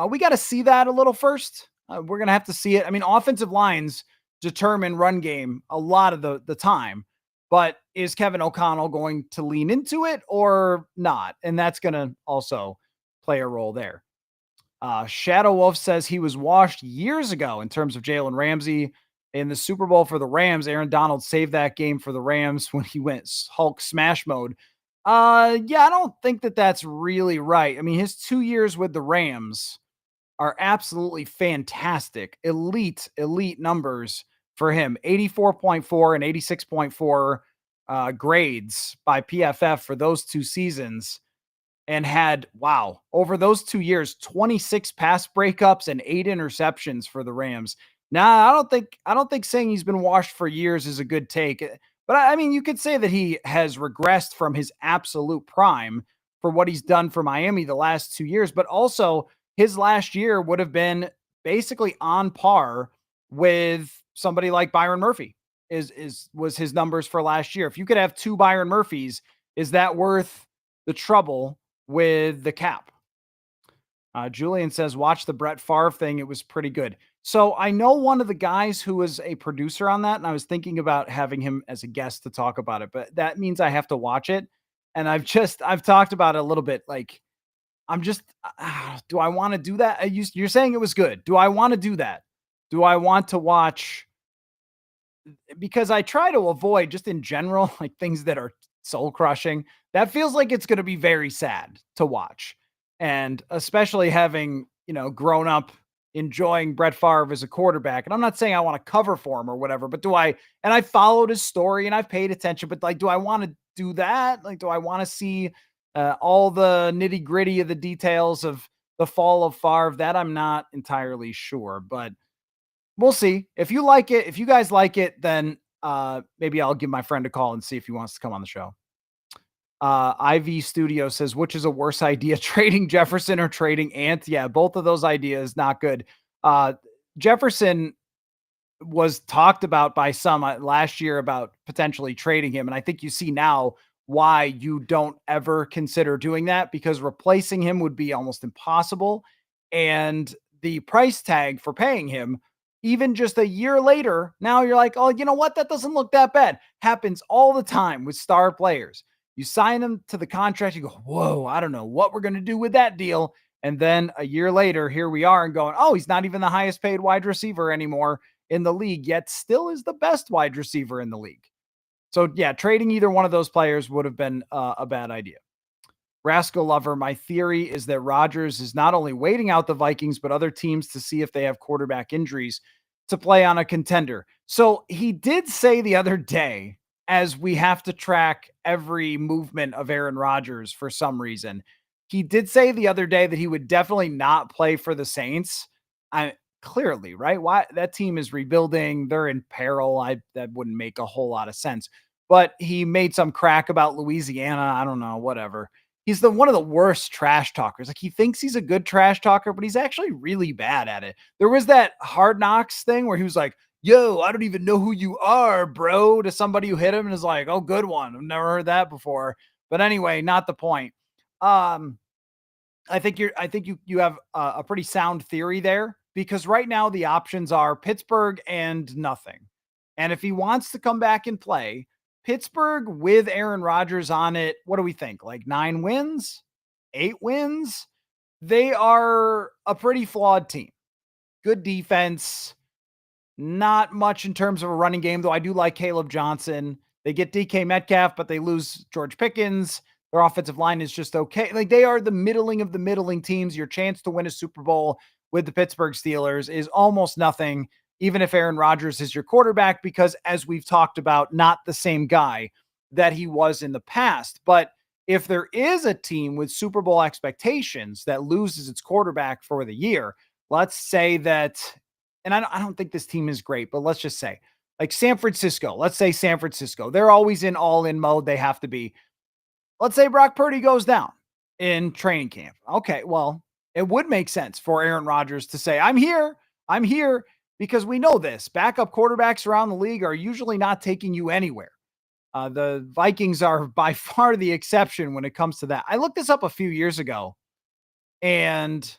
We got to see that a little first. We're going to have to see it. I mean, offensive lines determine run game a lot of the time, but is Kevin O'Connell going to lean into it or not? And that's going to also play a role there. Shadow Wolf says he was washed years ago in terms of Jalen Ramsey in the Super Bowl for the Rams. Aaron Donald saved that game for the Rams when he went Hulk smash mode. Yeah, I don't think that that's really right. I mean, his 2 years with the Rams are absolutely fantastic. Elite numbers for him. 84.4 and 86.4 grades by PFF for those 2 seasons. And had, wow, over those 2 years, 26 pass breakups and 8 interceptions for the Rams. Now, I don't think saying he's been washed for years is a good take. But I mean, you could say that he has regressed from his absolute prime for what he's done for Miami the last 2 years. But also, his last year would have been basically on par with somebody like Byron Murphy. Was his numbers for last year. If you could have 2 Byron Murphys, is that worth the trouble with the cap? Julian says, watch the Brett Favre thing. It was pretty good. So I know one of the guys who was a producer on that, and I was thinking about having him as a guest to talk about it, but that means I have to watch it. And I've talked about it a little bit. Like, I'm just, do I want to do that? You're saying it was good. Do I want to do that? Do I want to watch? Because I try to avoid just in general, like things that are soul crushing. That feels like it's going to be very sad to watch. And especially having, grown up enjoying Brett Favre as a quarterback. And I'm not saying I want to cover for him or whatever, but and I followed his story and I've paid attention, but like, do I want to do that? Like, do I want to see all the nitty gritty of the details of the fall of Favre? That I'm not entirely sure, but we'll see. If you like it, if you guys like it, then maybe I'll give my friend a call and see if he wants to come on the show. IV Studio says, which is a worse idea, trading Jefferson or trading Ant? Yeah, both of those ideas not good. Uh, Jefferson was talked about by some last year about potentially trading him. And I think you see now why you don't ever consider doing that, because replacing him would be almost impossible. And the price tag for paying him, even just a year later, now you're like, oh, you know what? That doesn't look that bad. Happens all the time with star players. You sign them to the contract, you go, whoa, I don't know what we're going to do with that deal. And then a year later, here we are and going, oh, he's not even the highest paid wide receiver anymore in the league, yet still is the best wide receiver in the league. So, yeah, trading either one of those players would have been a bad idea. Rascal Lover, my theory is that Rodgers is not only waiting out the Vikings, but other teams to see if they have quarterback injuries to play on a contender. So he did say the other day, as we have to track every movement of Aaron Rodgers for some reason, he did say the other day that he would definitely not play for the Saints. I clearly, right? Why that team is rebuilding, they're in peril. That wouldn't make a whole lot of sense. But he made some crack about Louisiana. I don't know, whatever. He's the one of the worst trash talkers. Like, he thinks he's a good trash talker, but he's actually really bad at it. There was that Hard Knocks thing where he was like, "Yo, I don't even know who you are, bro," to somebody who hit him, and is like, "Oh, good one. I've never heard that before." But anyway, not the point. Um, I think you have a pretty sound theory there, because right now the options are Pittsburgh and nothing. And if he wants to come back and play, Pittsburgh with Aaron Rodgers on it, what do we think? Like 9 wins, 8 wins? They are a pretty flawed team. Good defense, not much in terms of a running game, though I do like Caleb Johnson. They get DK Metcalf, but they lose George Pickens. Their offensive line is just okay. Like, they are the middling of the middling teams. Your chance to win a Super Bowl with the Pittsburgh Steelers is almost nothing, even if Aaron Rodgers is your quarterback, because as we've talked about, not the same guy that he was in the past. But if there is a team with Super Bowl expectations that loses its quarterback for the year, let's say that, and I don't think this team is great, but let's just say like San Francisco, let's say San Francisco, they're always in all in mode. They have to be. Let's say Brock Purdy goes down in training camp. Okay, well, it would make sense for Aaron Rodgers to say, I'm here, because we know this. Backup quarterbacks around the league are usually not taking you anywhere. The Vikings are by far the exception when it comes to that. I looked this up a few years ago, and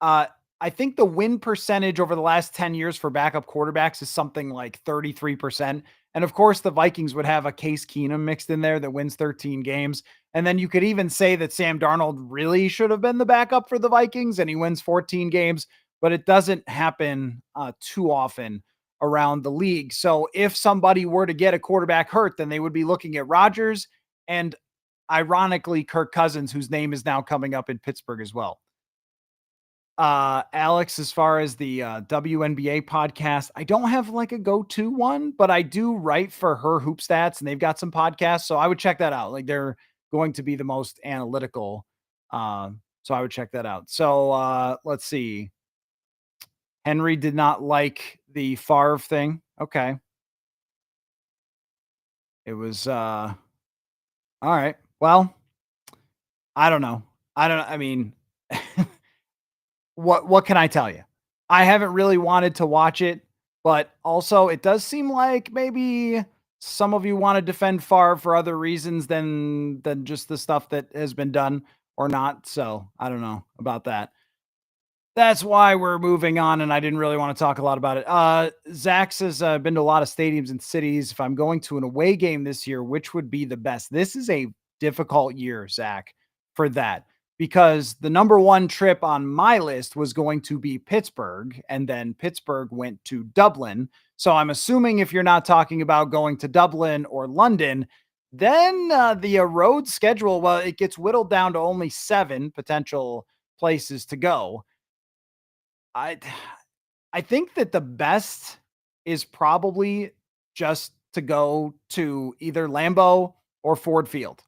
uh, I think the win percentage over the last 10 years for backup quarterbacks is something like 33%. And of course, the Vikings would have a Case Keenum mixed in there that wins 13 games. And then you could even say that Sam Darnold really should have been the backup for the Vikings and he wins 14 games, but it doesn't happen too often around the league. So if somebody were to get a quarterback hurt, then they would be looking at Rodgers and ironically Kirk Cousins, whose name is now coming up in Pittsburgh as well. Alex, as far as the WNBA podcast, I don't have like a go-to one, but I do write for Her Hoop Stats, and they've got some podcasts, so I would check that out. Like, they're going to be the most analytical. So I would check that out. So let's see. Henry did not like the Favre thing. Okay. It was all right. Well, I don't know. I mean, what can I tell you? I haven't really wanted to watch it, but also it does seem like maybe some of you want to defend Favre for other reasons than just the stuff that has been done or not. So I don't know about that. That's why we're moving on, and I didn't really want to talk a lot about it. Zach says, I've been to a lot of stadiums and cities. If I'm going to an away game this year, which would be the best? This is a difficult year, Zach, for that, because the number one trip on my list was going to be Pittsburgh, and then Pittsburgh went to Dublin. So I'm assuming if you're not talking about going to Dublin or London, then the road schedule, well, it gets whittled down to only 7 potential places to go. I I think that the best is probably just to go to either Lambeau or Ford Field.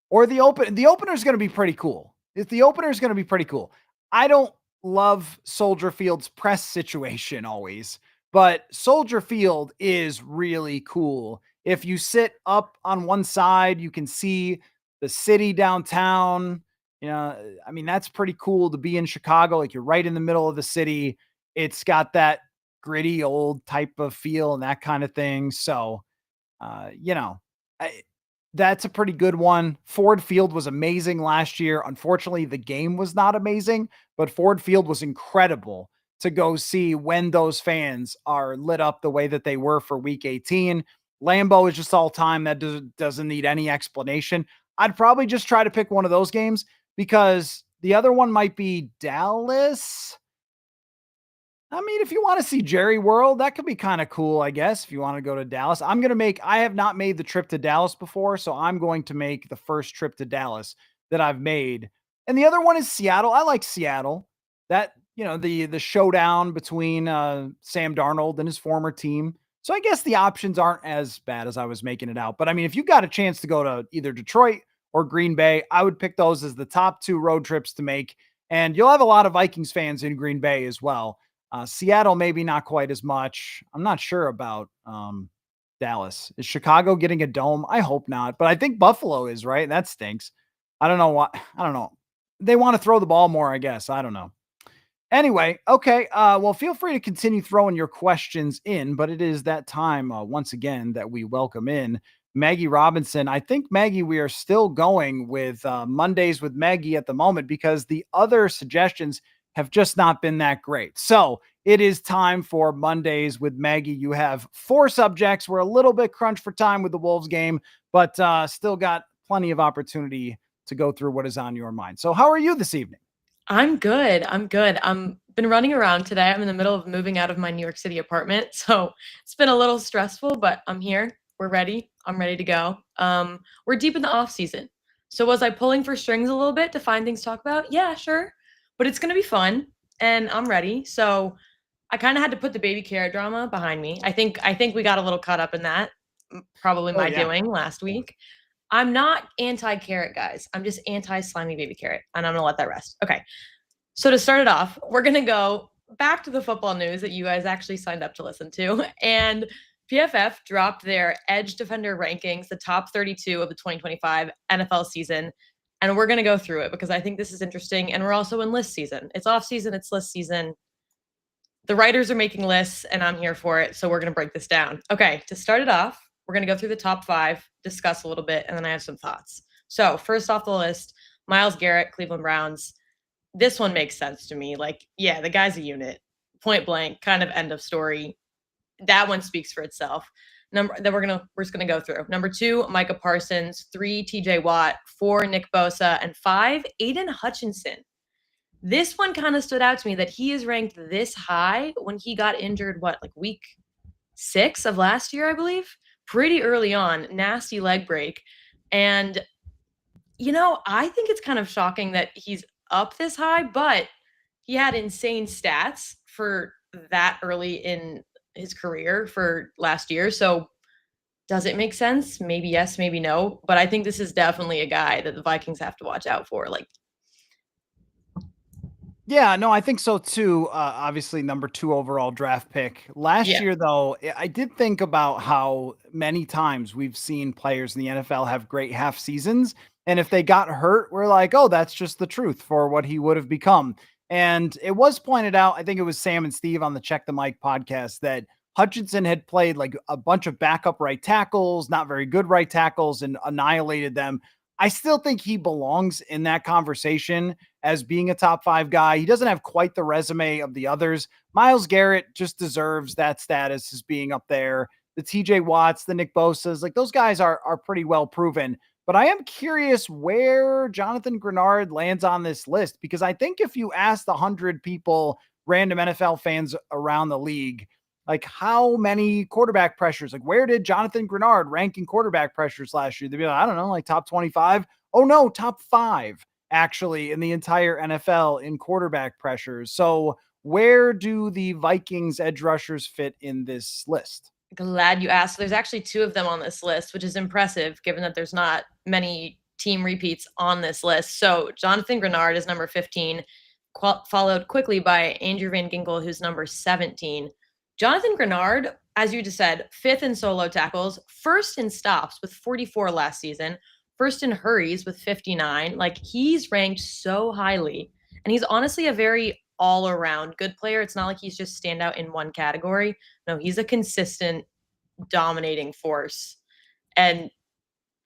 Or the opener is gonna be pretty cool. If the opener is gonna be pretty cool. I don't love Soldier Field's press situation always, but Soldier Field is really cool if you sit up on one side, you can see the city downtown. I mean, that's pretty cool to be in Chicago. Like, you're right in the middle of the city. It's got that gritty old type of feel and that kind of thing. So, you know, I, that's a pretty good one. Ford Field was amazing last year. Unfortunately, the game was not amazing, but Ford Field was incredible to go see when those fans are lit up the way that they were for week 18. Lambeau is just all time. That doesn't need any explanation. I'd probably just try to pick one of those games because the other one might be Dallas. I mean, if you want to see Jerry World, that could be kind of cool, I guess, if you want to go to Dallas. I have not made the trip to Dallas before, so I'm going to make the first trip to Dallas that I've made. And the other one is Seattle. I like Seattle. That, the showdown between Sam Darnold and his former team. So I guess the options aren't as bad as I was making it out. But I mean, if you got a chance to go to either Detroit or Green Bay, I would pick those as the top two road trips to make. And you'll have a lot of Vikings fans in Green Bay as well. Seattle, maybe not quite as much. I'm not sure about Dallas. Is Chicago getting a dome? I hope not, but I think Buffalo is, right? That stinks. I don't know what. I don't know. They want to throw the ball more, I guess. I don't know. Anyway, okay. Well, feel free to continue throwing your questions in, but it is that time once again that we welcome in Maggie Robinson. I think, Maggie, we are still going with Mondays with Maggie at the moment because the other suggestions have just not been that great. So it is time for Mondays with Maggie. You have 4 subjects. We're a little bit crunched for time with the Wolves game, but still got plenty of opportunity to go through what is on your mind. So how are you this evening? I'm good. I'm good. I'm been running around today. I'm in the middle of moving out of my New York City apartment, so it's been a little stressful, but I'm here. We're ready. I'm ready to go. We're deep in the off season. So was I pulling for strings a little bit to find things to talk about? Yeah, sure. But it's gonna be fun and I'm ready. So I kind of had to put the baby carrot drama behind me. I think we got a little caught up in that. Probably Oh, my yeah. doing last week. I'm not anti carrot, guys. I'm just anti slimy baby carrot, and I'm gonna let that rest. Okay. So to start it off, we're going to go back to the football news that you guys actually signed up to listen to. And PFF dropped their edge defender rankings, the top 32 of the 2025 NFL season. And we're going to go through it because I think this is interesting. And we're also in list season. It's off season, it's list season. The writers are making lists, and I'm here for it. So we're going to break this down. Okay, to start it off, we're going to go through the top 5, discuss a little bit, and then I have some thoughts. So, first off the list, Myles Garrett, Cleveland Browns. This one makes sense to me. Like, yeah, the guy's a unit, point blank, kind of end of story. That one speaks for itself. We're just gonna go through. Number 2, Micah Parsons. 3, T.J. Watt. 4, Nick Bosa, and 5, Aiden Hutchinson. This one kind of stood out to me that he is ranked this high when he got injured. What, like week 6 of last year, I believe. Pretty early on, nasty leg break, and I think it's kind of shocking that he's up this high, but he had insane stats for that early in his career for last year. So does it make sense? Maybe yes, maybe no. But I think this is definitely a guy that the Vikings have to watch out for. Like, Yeah, no, I think so too. Obviously, number 2 overall draft pick. Last yeah, year, though, I did think about how many times we've seen players in the NFL have great half seasons. And if they got hurt, we're like, oh, that's just the truth for what he would have become. And it was pointed out, I think it was Sam and Steve on the Check the Mic podcast, that Hutchinson had played like a bunch of backup right tackles, not very good right tackles, and annihilated them. I still think he belongs in that conversation as being a top 5 guy. He doesn't have quite the resume of the others. Myles Garrett just deserves that status as being up there. The TJ Watts, the Nick Bosa's, like those guys are pretty well proven. But I am curious where Jonathan Grenard lands on this list because I think if you asked 100 people, random NFL fans around the league, like how many quarterback pressures, like where did Jonathan Grenard rank in quarterback pressures last year? They'd be like, I don't know, like top 25. Oh no, top 5 actually in the entire NFL in quarterback pressures. So where do the Vikings edge rushers fit in this list? glad you asked. There's actually 2 of them on this list, which is impressive given that there's not many team repeats on this list. So Jonathan Grenard is number 15, followed quickly by Andrew Van Ginkel, who's number 17. Jonathan Grenard as you just said, 5th in solo tackles, 1st in stops with 44 last season, 1st in hurries with 59. Like, he's ranked so highly, and he's honestly a very all around good player. It's not like he's just stand out in one category. No, he's a consistent, dominating force. And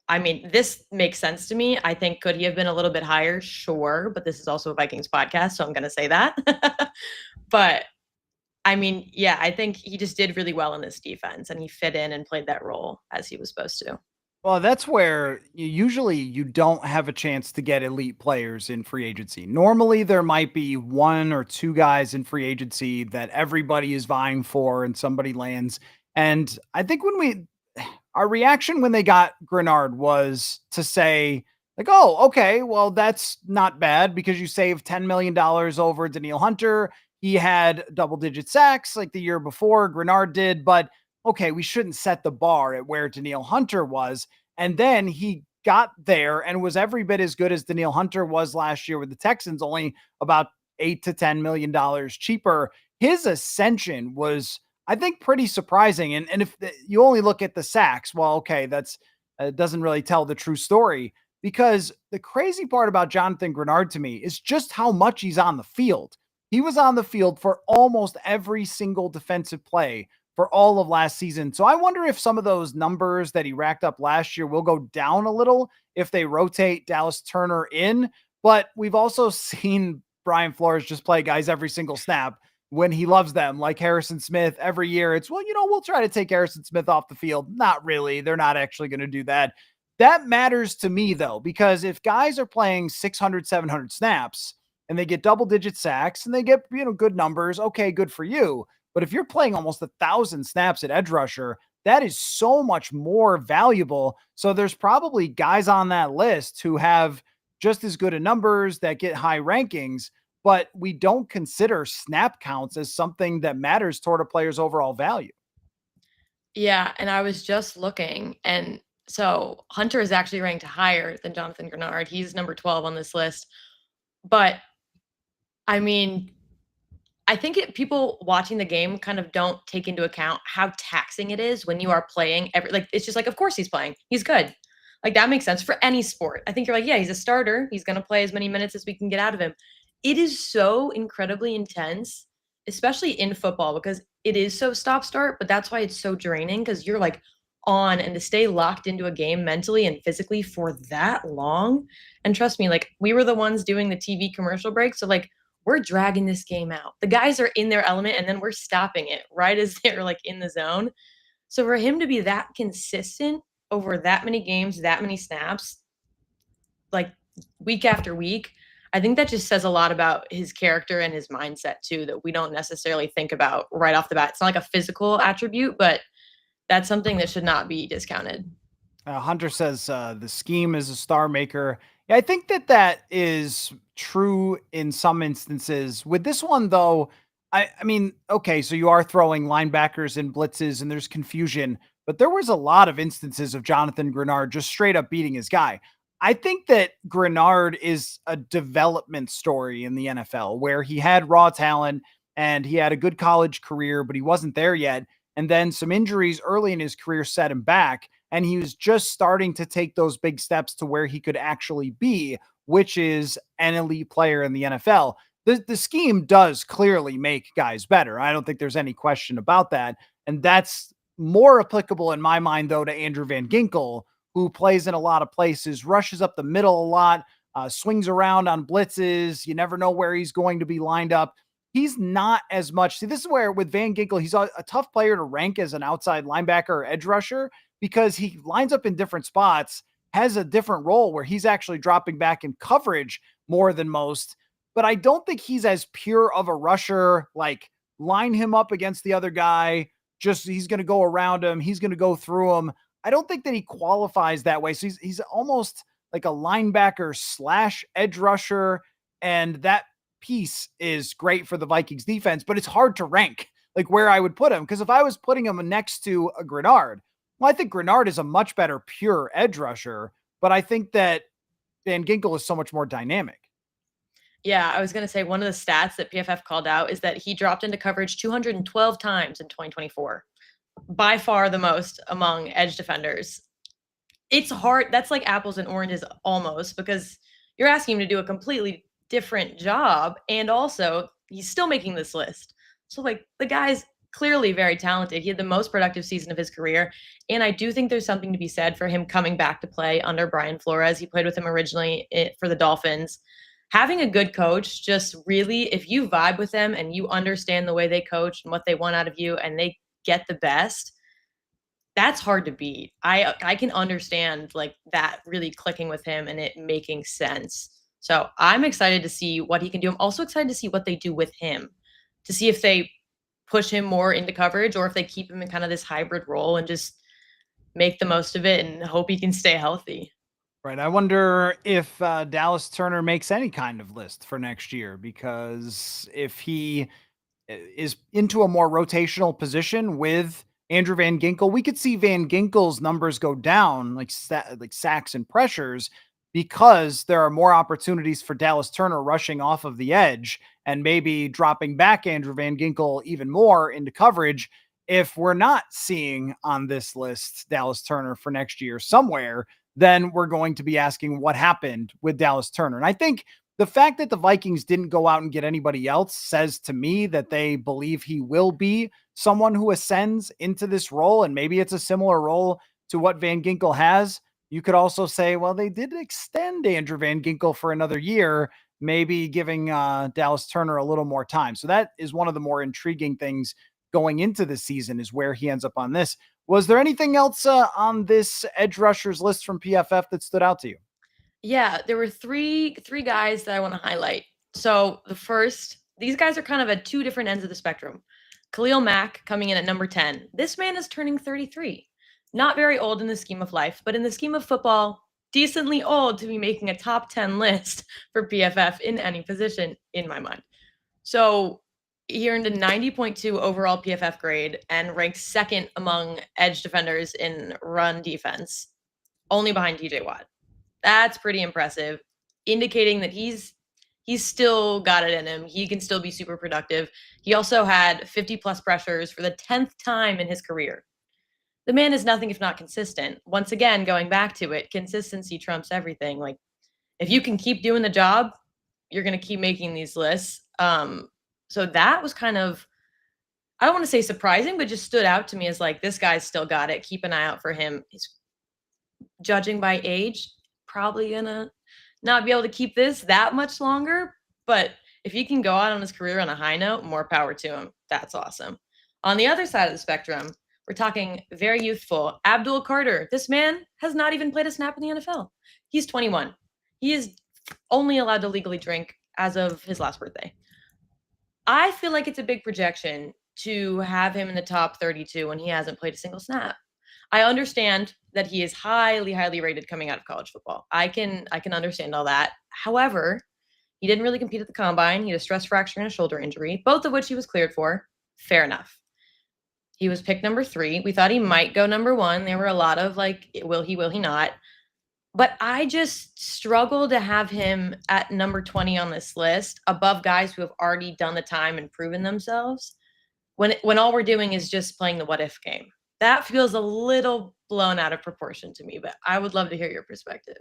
I mean, this makes sense to me. I think, could he have been a little bit higher? Sure. But this is also a Vikings podcast, so I'm going to say that. But I mean, yeah, I think he just did really well in this defense, and he fit in and played that role as he was supposed to. Well, that's where you don't have a chance to get elite players in free agency. Normally, there might be one or two guys in free agency that everybody is vying for and somebody lands. And I think our reaction when they got Grenard was to say, like, oh, okay, well, that's not bad because you saved $10 million over Danielle Hunter. He had double digit sacks like the year before Grenard did, but okay, we shouldn't set the bar at where Danielle Hunter was. And then he got there and was every bit as good as Danielle Hunter was last year with the Texans, only about $8 to $10 million cheaper. His ascension was, I think, pretty surprising. And if you only look at the sacks, well, okay, that's doesn't really tell the true story, because the crazy part about Jonathan Grenard to me is just how much he's on the field. He was on the field for almost every single defensive play for all of last season. So I wonder if some of those numbers that he racked up last year will go down a little if they rotate Dallas Turner in. But we've also seen Brian Flores just play guys every single snap when he loves them, like Harrison Smith every year. It's, well, we'll try to take Harrison Smith off the field. Not really. They're not actually going to do that. That matters to me, though, because if guys are playing 600, 700 snaps and they get double digit sacks and they get, good numbers, okay, good for you. But if you're playing almost 1,000 snaps at edge rusher, that is so much more valuable. So there's probably guys on that list who have just as good of numbers that get high rankings, but we don't consider snap counts as something that matters toward a player's overall value. Yeah, and I was just looking, and so Hunter is actually ranked higher than Jonathan Grenard. He's number 12 on this list. But I mean, I think people watching the game kind of don't take into account how taxing it is when you are playing it's just like, of course he's playing. He's good. Like, that makes sense for any sport. I think you're like, yeah, he's a starter. He's going to play as many minutes as we can get out of him. It is so incredibly intense, especially in football, because it is so stop start, but that's why it's so draining, because you're like on, and to stay locked into a game mentally and physically for that long. And trust me, like, we were the ones doing the TV commercial break. So like, we're dragging this game out. The guys are in their element, and then we're stopping it right as they're like in the zone. So for him to be that consistent over that many games, that many snaps, like week after week, I think that just says a lot about his character and his mindset too, that we don't necessarily think about right off the bat. It's not like a physical attribute, but that's something that should not be discounted. Hunter says the scheme is a star maker. Yeah, I think that is true in some instances. With this one, though, I mean, okay, so you are throwing linebackers and blitzes and there's confusion, but there was a lot of instances of Jonathan Grenard just straight up beating his guy. I think that Grenard is a development story in the NFL where he had raw talent and he had a good college career, but he wasn't there yet. And then some injuries early in his career set him back. And he was just starting to take those big steps to where he could actually be, which is an elite player in the NFL. The scheme does clearly make guys better. I don't think there's any question about that. And that's more applicable in my mind, though, to Andrew Van Ginkel, who plays in a lot of places, rushes up the middle a lot, swings around on blitzes. You never know where he's going to be lined up. He's not as much. See, this is where with Van Ginkel, he's a tough player to rank as an outside linebacker or edge rusher because he lines up in different spots, has a different role where he's actually dropping back in coverage more than most. But I don't think he's as pure of a rusher, like line him up against the other guy. Just he's going to go around him. He's going to go through him. I don't think that he qualifies that way. So he's almost like a linebacker slash edge rusher. And that piece is great for the Vikings defense, but it's hard to rank like where I would put him. Because if I was putting him next to a Grenard, well, I think Grenard is a much better pure edge rusher, but I think that Van Ginkel is so much more dynamic. Yeah, I was going to say one of the stats that PFF called out is that he dropped into coverage 212 times in 2024. by far the most among edge defenders. It's hard. That's like apples and oranges almost, because you're asking him to do a completely different job. And also, he's still making this list. So, like, the guy's clearly very talented. He had the most productive season of his career. And I do think there's something to be said for him coming back to play under Brian Flores. He played with him originally for the Dolphins. Having a good coach, just really, if you vibe with them and you understand the way they coach and what they want out of you and they get the best, that's hard to beat. I can understand like that really clicking with him and it making sense. So I'm excited to see what he can do. I'm also excited to see what they do with him, to see if they push him more into coverage or if they keep him in kind of this hybrid role and just make the most of it and hope he can stay healthy. Right. I wonder if Dallas Turner makes any kind of list for next year, because if he is into a more rotational position with Andrew Van Ginkel, we could see Van Ginkel's numbers go down, like sacks and pressures, because there are more opportunities for Dallas Turner rushing off of the edge and maybe dropping back Andrew Van Ginkel even more into coverage. If we're not seeing on this list Dallas Turner for next year somewhere, then we're going to be asking what happened with Dallas Turner. And I think the fact that the Vikings didn't go out and get anybody else says to me that they believe he will be someone who ascends into this role. And maybe it's a similar role to what Van Ginkel has. You could also say, well, they did extend Andrew Van Ginkel for another year, maybe giving Dallas Turner a little more time. So that is one of the more intriguing things going into the season, is where he ends up on this. Was there anything else on this edge rushers list from PFF that stood out to you? Yeah, there were three guys that I want to highlight. So the first, these guys are kind of at two different ends of the spectrum. Khalil Mack coming in at number 10. This man is turning 33. Not very old in the scheme of life, but in the scheme of football, decently old to be making a top 10 list for PFF in any position, in my mind. So he earned a 90.2 overall PFF grade and ranked second among edge defenders in run defense, only behind TJ Watt. That's pretty impressive, indicating that he's still got it in him. He can still be super productive. He also had 50 plus pressures for the 10th time in his career. The man is nothing if not consistent. Once again, going back to it, consistency trumps everything. Like, if you can keep doing the job, you're going to keep making these lists. So that was kind of, I don't want to say surprising, but just stood out to me as like, this guy's still got it. Keep an eye out for him. He's, judging by age, probably gonna not be able to keep this that much longer. But if he can go out on his career on a high note, more power to him. That's awesome. On the other side of the spectrum, we're talking very youthful Abdul Carter. This man has not even played a snap in the NFL. He's 21. He is only allowed to legally drink as of his last birthday. I feel like it's a big projection to have him in the top 32 when he hasn't played a single snap. I understand that he is highly, highly rated coming out of college football. I can understand all that. However, he didn't really compete at the combine. He had a stress fracture and a shoulder injury, both of which he was cleared for. Fair enough. He was picked number 3. We thought he might go number 1. There were a lot of like, will he not? But I just struggle to have him at number 20 on this list above guys who have already done the time and proven themselves when all we're doing is just playing the what if game. That feels a little blown out of proportion to me, but I would love to hear your perspective.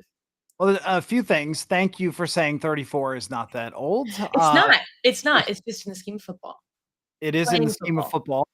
Well, a few things. Thank you for saying 34 is not that old. It's not. It's not. It's just in the scheme of football. It is in the Playing scheme of football.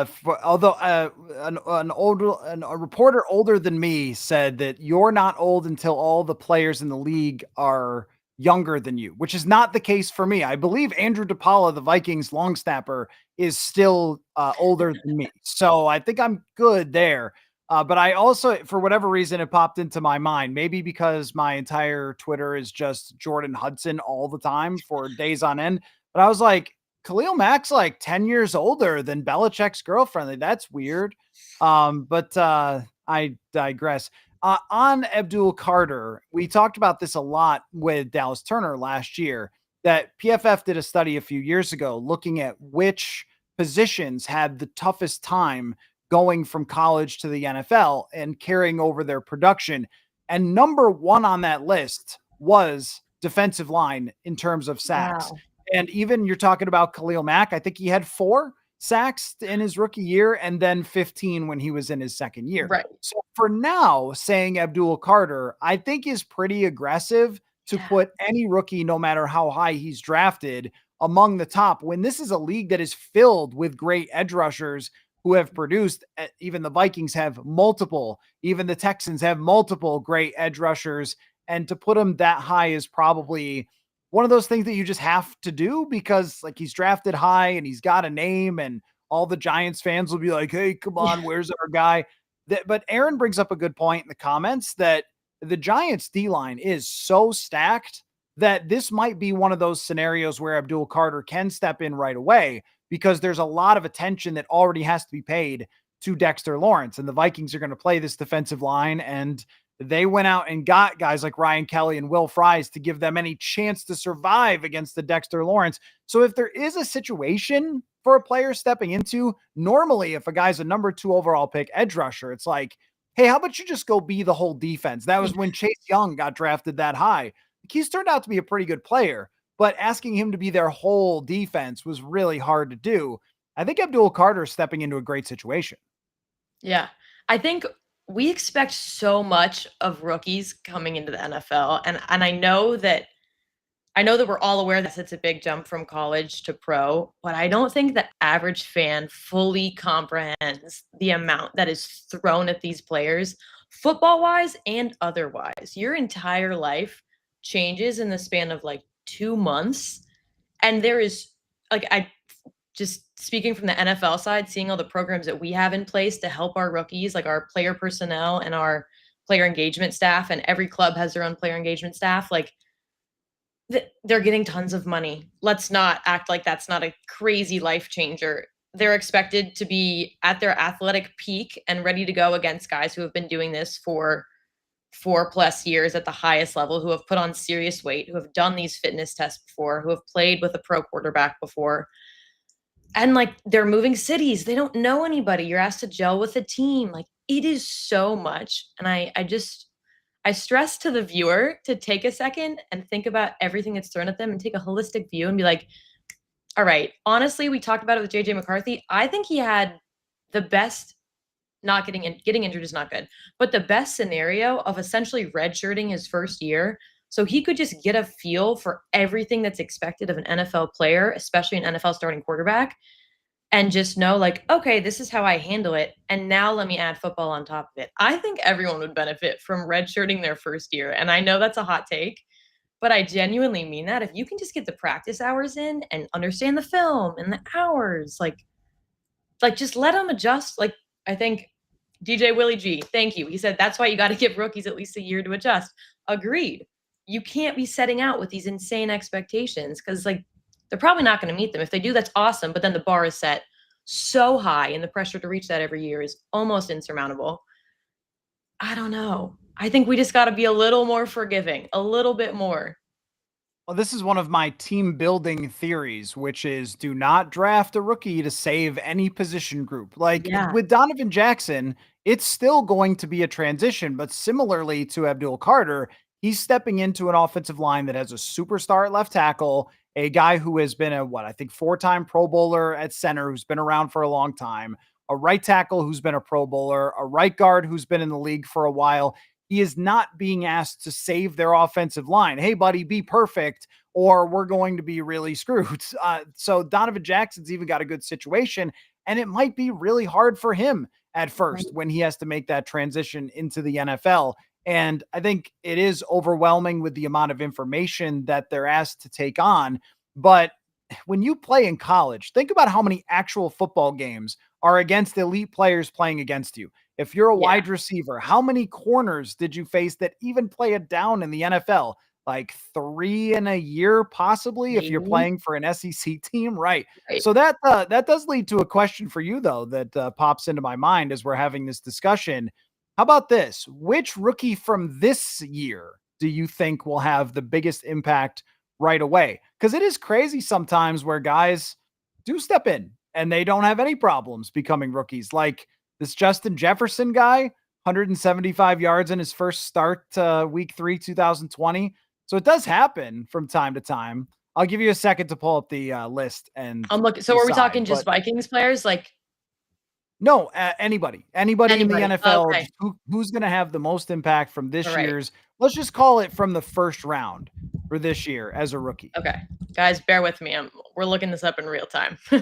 football. Although a reporter older than me said that you're not old until all the players in the league are younger than you, which is not the case for me. I believe Andrew DePaula, the Vikings long snapper, is still older than me. So I think I'm good there. But I also, for whatever reason, it popped into my mind, maybe because my entire Twitter is just Jordan Hudson all the time for days on end. But I was like, Khalil Mack's like 10 years older than Belichick's girlfriend. Like, that's weird. But I digress. On Abdul Carter, we talked about this a lot with Dallas Turner last year, that PFF did a study a few years ago looking at which positions had the toughest time going from college to the NFL and carrying over their production. And number 1 on that list was defensive line in terms of sacks. Wow. And even you're talking about Khalil Mack, I think he had 4 sacks in his rookie year and then 15 when he was in his second year. Right. So for now, saying Abdul Carter, I think is pretty aggressive to Yeah. put any rookie, no matter how high he's drafted, among the top when this is a league that is filled with great edge rushers who have produced. Even the Vikings have multiple, even the Texans have multiple great edge rushers. And to put him that high is probably one of those things that you just have to do because like he's drafted high and he's got a name and all the Giants fans will be like, hey, come Yeah. on, where's our guy? But Aaron brings up a good point in the comments that the Giants D line is so stacked that this might be one of those scenarios where Abdul Carter can step in right away because there's a lot of attention that already has to be paid to Dexter Lawrence. And the Vikings are going to play this defensive line. And they went out and got guys like Ryan Kelly and Will Fries to give them any chance to survive against the Dexter Lawrence. So if there is a situation for a player stepping into, normally if a guy's a number 2 overall pick edge rusher, it's like, hey, how about you just go be the whole defense? That was when Chase Young got drafted that high. He's turned out to be a pretty good player, but asking him to be their whole defense was really hard to do. I think Abdul Carter is stepping into a great situation. Yeah. I think we expect so much of rookies coming into the NFL. And I know that we're all aware that it's a big jump from college to pro, but I don't think the average fan fully comprehends the amount that is thrown at these players, football wise and otherwise. Your entire life changes in the span of like 2 months. And there is like, I just speaking from the NFL side, seeing all the programs that we have in place to help our rookies, like our player personnel and our player engagement staff, and every club has their own player engagement staff. Like, they're getting tons of money. Let's not act like that's not a crazy life changer. They're expected to be at their athletic peak and ready to go against guys who have been doing this for 4+ years at the highest level, who have put on serious weight, who have done these fitness tests before, who have played with a pro quarterback before. And like they're moving cities. They don't know anybody. You're asked to gel with a team. Like it is so much. And I stress to the viewer to take a second and think about everything that's thrown at them and take a holistic view and be like, all right, honestly, we talked about it with JJ McCarthy. I think he had the best, not getting injured is not good, but the best scenario of essentially redshirting his first year. So he could just get a feel for everything that's expected of an NFL player, especially an NFL starting quarterback, and just know like, okay, this is how I handle it. And now let me add football on top of it. I think everyone would benefit from redshirting their first year. And I know that's a hot take, but I genuinely mean that. If you can just get the practice hours in and understand the film and the hours, like just let them adjust. Like I think DJ Willie G, thank you. He said that's why you got to give rookies at least a year to adjust. Agreed. You can't be setting out with these insane expectations because like they're probably not going to meet them. If they do, that's awesome. But then the bar is set so high and the pressure to reach that every year is almost insurmountable. I don't know. I think we just got to be a little more forgiving, a little bit more. Well, this is one of my team building theories, which is do not draft a rookie to save any position group. Like Yeah. with Donovan Jackson, it's still going to be a transition, but similarly to Abdul Carter, he's stepping into an offensive line that has a superstar at left tackle, a guy who has been I think 4-time Pro Bowler at center, who's been around for a long time, a right tackle who's been a Pro Bowler, a right guard who's been in the league for a while. He is not being asked to save their offensive line. Hey, buddy, be perfect, or we're going to be really screwed. So Donovan Jackson's even got a good situation, and it might be really hard for him at first Right. when he has to make that transition into the NFL. And I think it is overwhelming with the amount of information that they're asked to take on. But when you play in college, think about how many actual football games are against elite players playing against you. If you're a Yeah. wide receiver, how many corners did you face that even play it down in the NFL? Like 3 in a year, possibly, if you're Maybe. playing for an SEC team, right? Right. So that does lead to a question for you, though, that pops into my mind as we're having this discussion. How about this? Which rookie from this year do you think will have the biggest impact right away? Because it is crazy sometimes where guys do step in and they don't have any problems becoming rookies. Like this Justin Jefferson guy, 175 yards in his first start week 3, 2020. So it does happen from time to time. I'll give you a second to pull up the list and I'm looking. So are we decide. talking But just Vikings players? Like no, anybody in the anybody? NFL, Okay. just who's going to have the most impact from this All right. year's, let's just call it from the first round for this year as a rookie. Okay. Guys, bear with me. We're looking this up in real time. I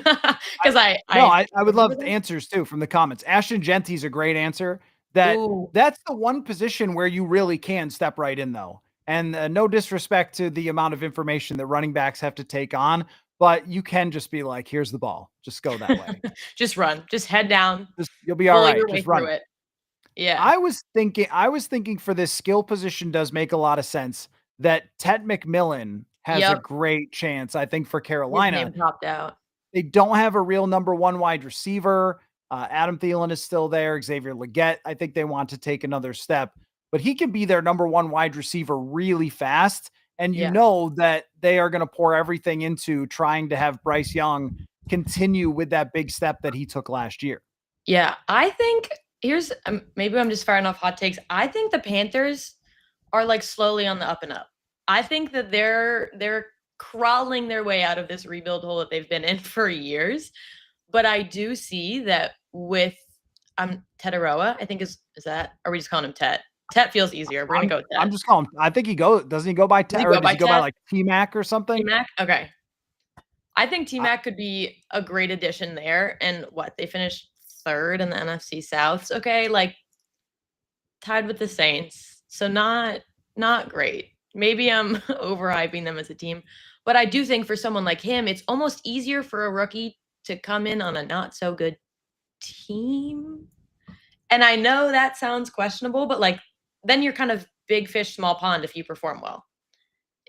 Because no, I I would remember love this. answers too from the comments. Ashton Genty's a great answer. That's the one position where you really can step right in though. And no disrespect to the amount of information that running backs have to take on, but you can just be like, here's the ball. Just go that way. Just run. Just head down. Just you'll be all Bully right. your way Just run through it. it. Yeah. I was thinking for this skill position does make a lot of sense that Ted McMillan has a Yep. great chance, I think, for His Carolina. name popped out. They don't have a real number one wide receiver. Adam Thielen is still there. Xavier Legette, I think they want to take another step, but he can be their number one wide receiver really fast. And you Yeah. know that they are going to pour everything into trying to have Bryce Young continue with that big step that he took last year. Yeah. I think here's maybe I'm just firing off hot takes. I think the Panthers are like slowly on the up and up. I think that they're crawling their way out of this rebuild hole that they've been in for years. But I do see that with Tetaroa, I think is that are we just calling him Tet? Tet feels easier. We're gonna go with I'm Tet. just calling. I think doesn't he go by Does he or go does by he go by Tet? like T-Mac or something? T-Mac? Okay. I think I, T-Mac could be a great addition there. And what they finished third in the NFC South. Okay, like tied with the Saints. So not great. Maybe I'm overhyping them as a team, but I do think for someone like him, it's almost easier for a rookie to come in on a not so good team. And I know that sounds questionable, but like then you're kind of big fish, small pond if you perform well.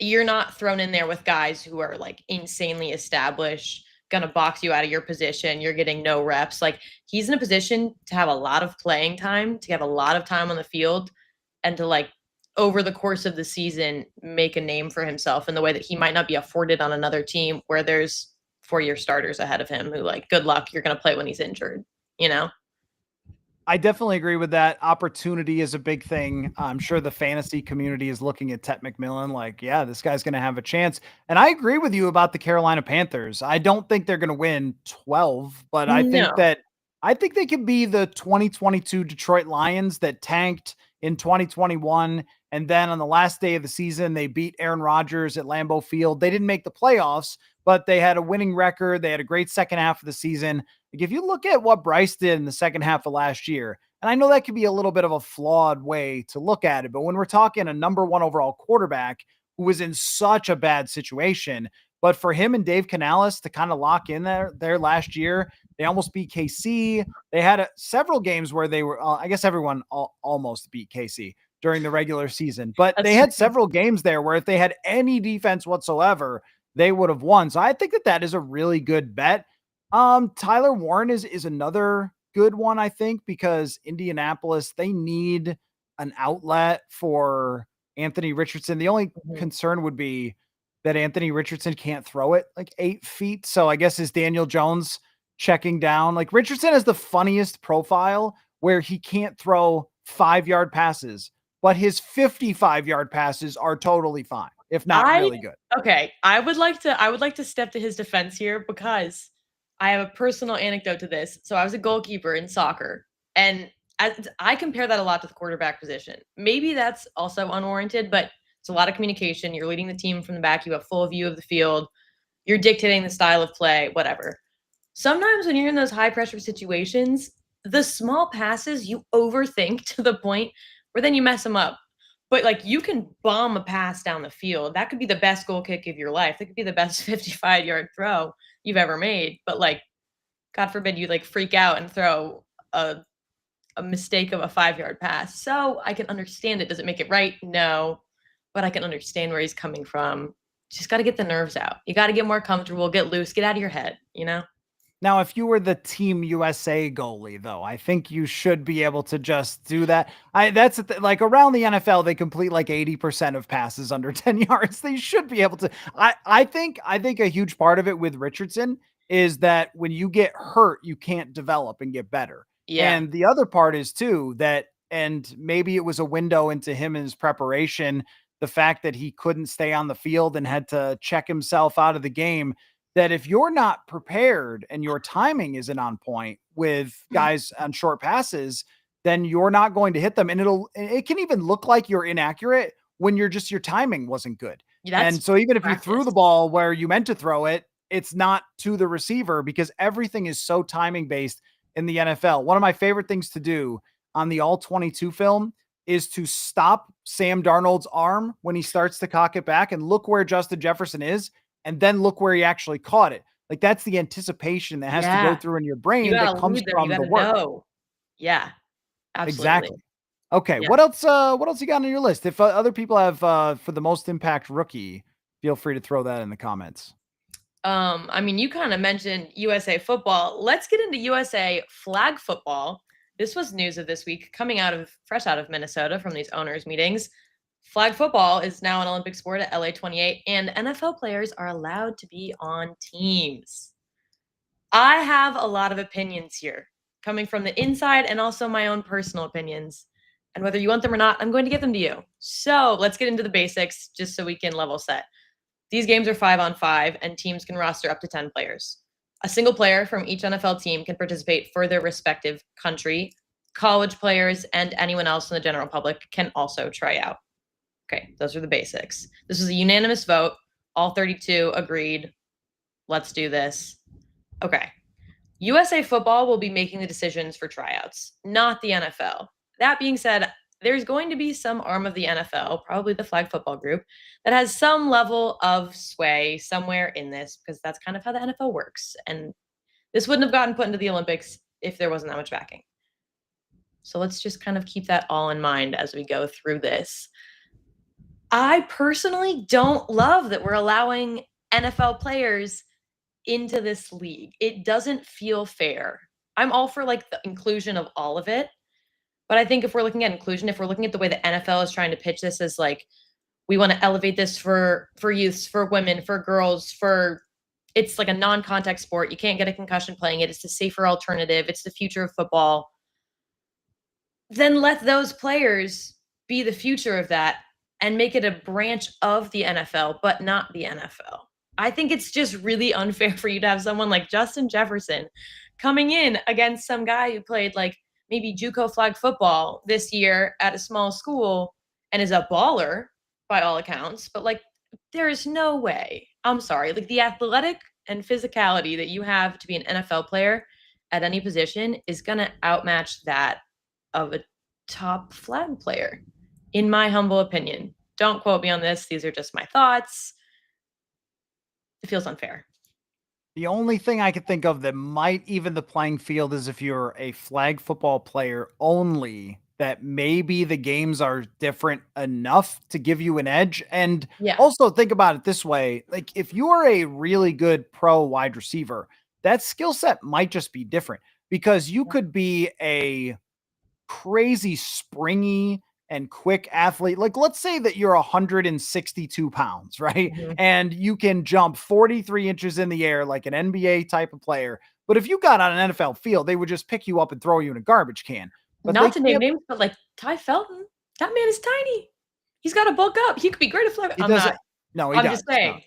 You're not thrown in there with guys who are like insanely established, gonna box you out of your position. You're getting no reps. Like he's in a position to have a lot of playing time, to have a lot of time on the field, and to like over the course of the season make a name for himself in the way that he might not be afforded on another team where there's 4-year starters ahead of him who like good luck, you're gonna play when he's injured, you know? I definitely agree with that. Opportunity is a big thing. I'm sure the fantasy community is looking at Ted McMillan like, yeah, this guy's going to have a chance. And I agree with you about the Carolina Panthers. I don't think they're going to win 12, but No. I think they could be the 2022 Detroit Lions that tanked in 2021. And then on the last day of the season, they beat Aaron Rodgers at Lambeau Field. They didn't make the playoffs, but they had a winning record. They had a great second half of the season. Like if you look at what Bryce did in the second half of last year, and I know that could be a little bit of a flawed way to look at it, but when we're talking a number one overall quarterback who was in such a bad situation, but for him and Dave Canales to kind of lock in there last year, they almost beat KC. They had several games where they were, I guess everyone almost beat KC during the regular season, but That's they true. had several games there where if they had any defense whatsoever, they would have won. So I think that is a really good bet. Tyler Warren is another good one, I think, because Indianapolis, they need an outlet for Anthony Richardson. The only concern would be that Anthony Richardson can't throw it like 8 feet. So I guess is Daniel Jones checking down. Like Richardson has the funniest profile where he can't throw 5-yard passes, but his 55-yard passes are totally fine, if not really good. Okay, I would like to step to his defense here because I have a personal anecdote to this. So I was a goalkeeper in soccer, and I compare that a lot to the quarterback position. Maybe that's also unwarranted, but it's a lot of communication. You're leading the team from the back. You have full view of the field. You're dictating the style of play, whatever. Sometimes when you're in those high pressure situations, the small passes you overthink to the point where then you mess them up. But like you can bomb a pass down the field. That could be the best goal kick of your life. That could be the best 55-yard throw you've ever made. But like, God forbid you like freak out and throw a mistake of a 5-yard pass. So I can understand it. Does it make it right? No. But I can understand where he's coming from. Just got to get the nerves out. You got to get more comfortable, get loose, get out of your head, you know? Now, if you were the Team USA goalie, though, I think you should be able to just do that. Like around the NFL, they complete like 80% of passes under 10 yards. They should be able to. I think a huge part of it with Richardson is that when you get hurt, you can't develop and get better. Yeah. And the other part is too that, and maybe it was a window into him and his preparation the fact that he couldn't stay on the field and had to check himself out of the game, that if you're not prepared and your timing isn't on point with guys on short passes, then you're not going to hit them. And it can even look like you're inaccurate when your timing wasn't good. That's And so even if you threw practice. the ball where you meant to throw it, it's not to the receiver because everything is so timing based in the NFL. One of my favorite things to do on the all 22 film is to stop Sam Darnold's arm when he starts to cock it back and look where Justin Jefferson is, and then look where he actually caught it. Like that's the anticipation that has to go through in your You brain that gotta comes lead them. You from the gotta work. know. Yeah, absolutely. Exactly. Okay. Yeah. What else? What else you got on your list? If other people have for the most impact rookie, feel free to throw that in the comments. I mean, you kind of mentioned USA football. Let's get into USA flag football. This was news of this week coming fresh out of Minnesota from these owners' meetings. Flag football is now an Olympic sport at LA 28, and NFL players are allowed to be on teams. I have a lot of opinions here coming from the inside and also my own personal opinions. And whether you want them or not, I'm going to give them to you. So let's get into the basics just so we can level set. These games are 5-on-5, and teams can roster up to 10 players. A single player from each NFL team can participate for their respective country. College players and anyone else in the general public can also try out. Okay, those are the basics. This was a unanimous vote. All 32 agreed. Let's do this. Okay. USA football will be making the decisions for tryouts, not the NFL. That being said, there's going to be some arm of the NFL, probably the flag football group, that has some level of sway somewhere in this because that's kind of how the NFL works. And this wouldn't have gotten put into the Olympics if there wasn't that much backing. So let's just kind of keep that all in mind as we go through this. I personally don't love that we're allowing NFL players into this league. It doesn't feel fair. I'm all for like the inclusion of all of it. But I think if we're looking at inclusion, if we're looking at the way the NFL is trying to pitch this as like, we want to elevate this for youths, for women, for girls, it's like a non-contact sport. You can't get a concussion playing it. It's a safer alternative. It's the future of football. Then let those players be the future of that and make it a branch of the NFL, but not the NFL. I think it's just really unfair for you to have someone like Justin Jefferson coming in against some guy who played like maybe JUCO flag football this year at a small school and is a baller by all accounts, but like there is no way. I'm sorry, like the athletic and physicality that you have to be an NFL player at any position is going to outmatch that of a top flag player, in my humble opinion. Don't quote me on this. These are just my thoughts. It feels unfair. The only thing I could think of that might even the playing field is if you're a flag football player only, that maybe the games are different enough to give you an edge. And also think about it this way. Like if you are a really good pro wide receiver, that skill set might just be different because you could be a crazy springy and quick athlete. Like let's say that you're 162 pounds, right? Mm-hmm. And you can jump 43 inches in the air like an NBA type of player. But if you got on an NFL field, they would just pick you up and throw you in a garbage can. But not to name names, but like Ty Felton, that man is tiny. He's got to bulk up. He could be great at flag. I'm not. No, he does. Just saying.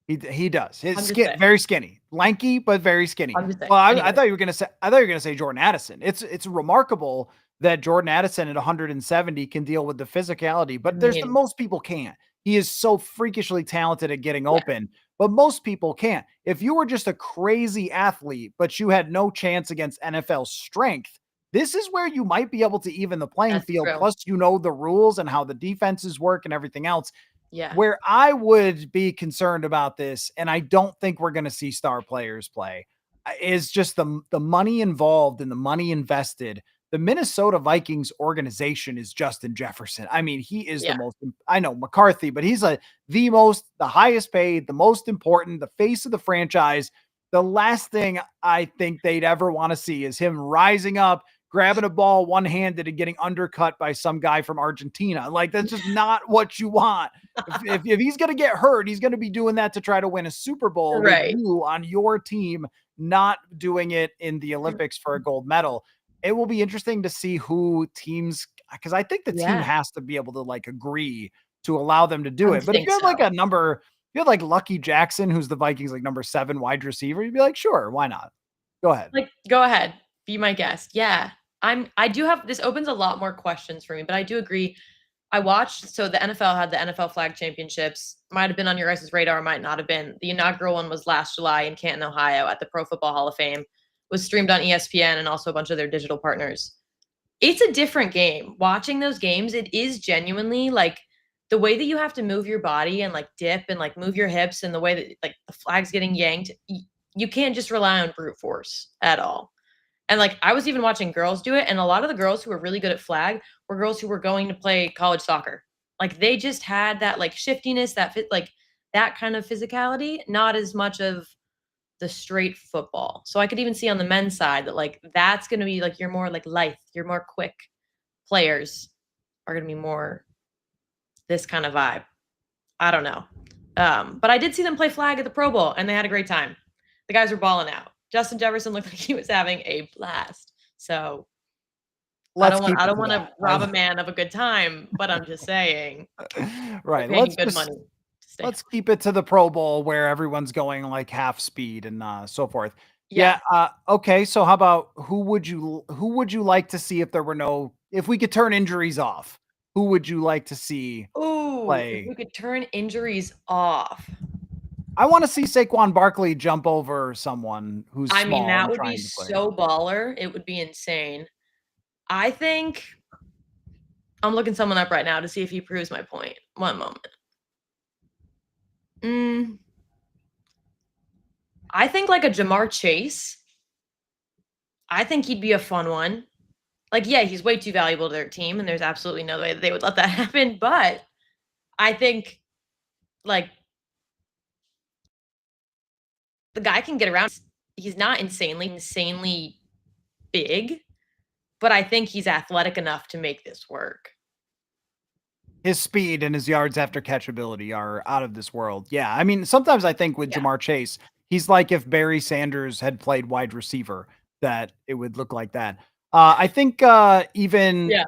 No. He does. His skin very skinny, lanky but very skinny. Well, I thought you were gonna say Jordan Addison. It's remarkable that Jordan Addison at 170 can deal with the physicality, but most people can't. He is so freakishly talented at getting open, but most people can't. If you were just a crazy athlete, but you had no chance against NFL strength, this is where you might be able to even the playing field. True. Plus, you know the rules and how the defenses work and everything else. Yeah. Where I would be concerned about this, and I don't think we're going to see star players play, is just the money involved and the money invested. The Minnesota Vikings organization is Justin Jefferson. I mean, he is the most, I know McCarthy, but he's the highest paid, the most important, the face of the franchise. The last thing I think they'd ever want to see is him rising up, grabbing a ball one-handed and getting undercut by some guy from Argentina. Like, that's just not what you want. If he's going to get hurt, he's going to be doing that to try to win a Super Bowl with you on your team, not doing it in the Olympics for a gold medal. It will be interesting to see who teams, because I think the team has to be able to like agree to allow them to do I it. But if think you had like so. a number, you had like Lucky Jackson, who's the Vikings like number 7 wide receiver, you'd be like, sure, why not? Go ahead. Like, go ahead, be my guest. Yeah. I do have this opens a lot more questions for me, but I do agree. I watched so the NFL had the NFL Flag Championships. Might have been on your guys' radar, might not have been. The inaugural one was last July in Canton, Ohio at the Pro Football Hall of Fame. Was streamed on ESPN and also a bunch of their digital partners. It's a different game. Watching those games, it is genuinely like the way that you have to move your body and like dip and like move your hips and the way that like the flag's getting yanked, you can't just rely on brute force at all. And like I was even watching girls do it, and a lot of the girls who were really good at flag were girls who were going to play college soccer. Like they just had that like shiftiness, that fit, like that kind of physicality, not as much of the straight football. So I could even see on the men's side that like that's going to be like you're more like lithe, you're more quick players are going to be more this kind of vibe. I don't know. But I did see them play flag at the Pro Bowl and they had a great time. The guys were balling out. Justin Jefferson looked like he was having a blast. So Let's keep I it don't to want to that. rob a man of a good time, but I'm just saying they're Right. paying good money to stay. Let's keep it to the Pro Bowl where everyone's going like half speed and so forth. Yeah. Okay. So how about who would you like to see if we could turn injuries off? Who would you like to see Ooh, if play? we could turn injuries off. I want to see Saquon Barkley jump over someone who's I mean, small that and would be trying to play. so baller. It would be insane. I think I'm looking someone up right now to see if he proves my point. One moment. I think like a Jamar Chase. I think he'd be a fun one. Like, yeah, he's way too valuable to their team, and there's absolutely no way that they would let that happen. But I think like the guy can get around. He's not insanely big, but I think he's athletic enough to make this work. His speed and his yards after catchability are out of this world. Yeah. I mean, sometimes I think with Yeah. Jamar Chase, he's like if Barry Sanders had played wide receiver, that it would look like that. I think even Yeah.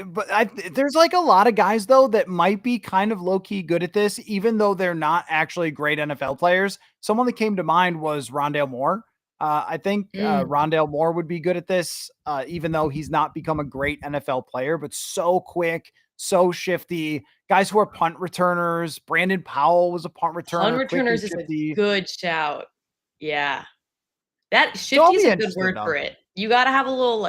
but there's like a lot of guys though that might be kind of low key good at this, even though they're not actually great NFL players. Someone that came to mind was Rondale Moore. I think Rondale Moore would be good at this, even though he's not become a great NFL player, but so quick, so shifty. Guys who are punt returners. Brandon Powell was a punt Punt returner, quick and returners is a shifty. good shout. Yeah. That So I'll shifty is be a good interested word though. for it. You gotta have a little,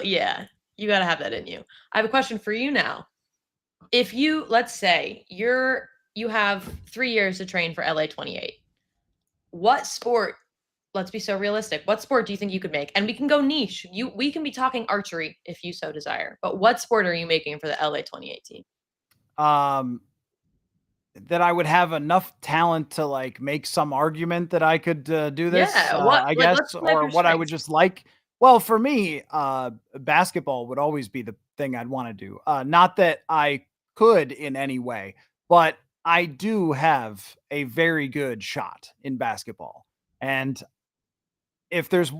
yeah, you gotta have that in you. I have a question for you now. If you, let's say you have 3 years to train for LA 28, what sport, let's be so realistic, what sport do you think you could make? And we can go niche. We can be talking archery if you so desire. But what sport are you making for the LA 28 team? Um, that I would have enough talent to like make some argument that I could do this, Yeah, what I like guess, let's play up or your what I would strengths. just like. Well, for me, basketball would always be the thing I'd want to do. Not that I could in any way, but I do have a very good shot in basketball. And if there's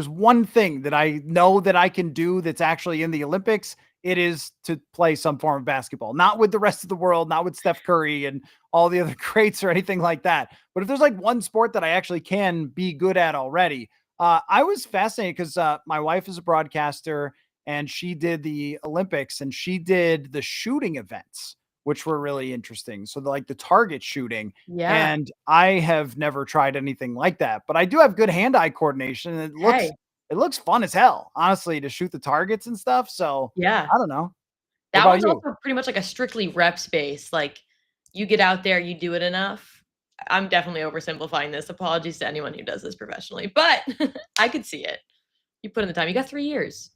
one thing that I know that I can do that's actually in the Olympics, it is to play some form of basketball. Not with the rest of the world, not with Steph Curry and all the other greats or anything like that. But if there's like one sport that I actually can be good at already, I was fascinated because my wife is a broadcaster and she did the Olympics and she did the shooting events, which were really interesting. So like the target shooting, Yeah. and I have never tried anything like that, but I do have good hand-eye coordination, and Hey, it looks fun as hell, honestly, to shoot the targets and stuff. So yeah. I don't know. What That about one's you? also pretty much like a strictly reps base. Like you get out there, you do it enough. I'm definitely oversimplifying this. Apologies to anyone who does this professionally, but I could see it. You put in the time. You got 3 years.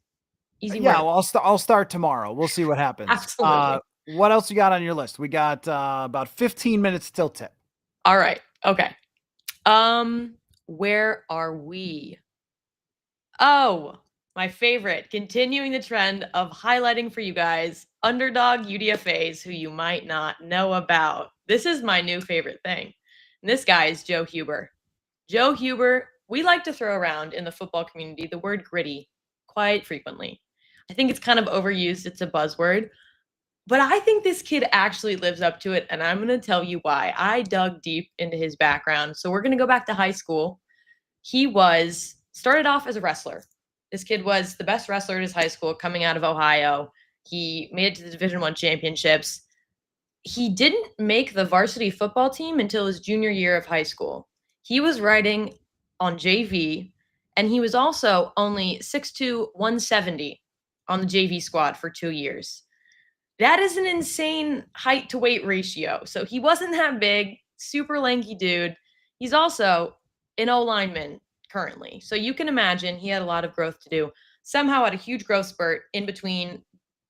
Easy Yeah, work. well, I'll start tomorrow. We'll see what happens. Absolutely. What else you got on your list? We got about 15 minutes till tip. All right. Okay. Where are we? Oh, my favorite. Continuing the trend of highlighting for you guys underdog UDFAs who you might not know about. This is my new favorite thing. And this guy is Joe Huber. Joe Huber, we like to throw around in the football community the word gritty quite frequently. I think it's kind of overused. It's a buzzword. But I think this kid actually lives up to it, and I'm going to tell you why. I dug deep into his background. So we're going to go back to high school. He started off as a wrestler. This kid was the best wrestler in his high school coming out of Ohio. He made it to the Division 1 championships. He didn't make the varsity football team until his junior year of high school. He was riding on JV, and he was also only 6'2", 170 on the JV squad for 2 years. That is an insane height to weight ratio. So he wasn't that big, super lanky dude. He's also an O lineman currently. So you can imagine he had a lot of growth to do. Somehow had a huge growth spurt in between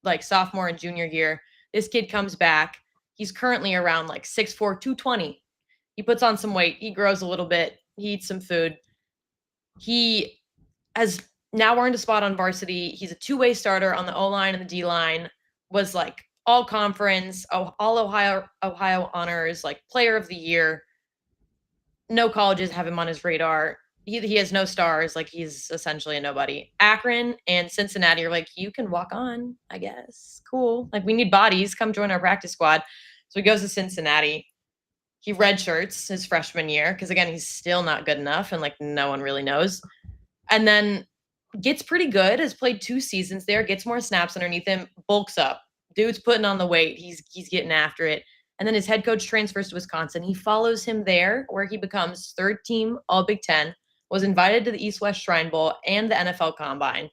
like sophomore and junior year. This kid comes back. He's currently around like 6'4", 220. He puts on some weight. He grows a little bit. He eats some food. He has now earned a spot on varsity. He's a two-way starter on the O-line and the D-line, was like all conference, all Ohio honors, like player of the year. No colleges have him on his radar. He has no stars. Like he's essentially a nobody. Akron and Cincinnati are like, you can walk on, I guess. Cool. Like we need bodies. Come join our practice squad. So he goes to Cincinnati. He redshirts his freshman year because again, he's still not good enough and like no one really knows. And then gets pretty good, has played 2 seasons there, gets more snaps underneath him, bulks up. Dude's putting on the weight. He's getting after it. And then his head coach transfers to Wisconsin. He follows him there where he becomes third team All Big Ten, was invited to the East-West Shrine Bowl and the NFL Combine.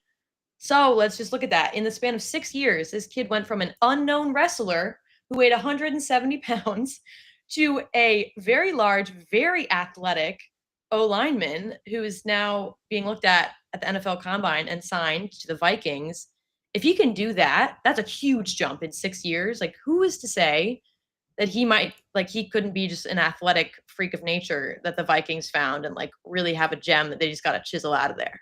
So let's just look at that. In the span of 6 years, this kid went from an unknown wrestler who weighed 170 pounds to a very large, very athletic O lineman who is now being looked at the NFL Combine and signed to the Vikings. If he can do that, that's a huge jump in 6 years. Like, who is to say that he couldn't be just an athletic freak of nature that the Vikings found and like really have a gem that they just got to chisel out of there?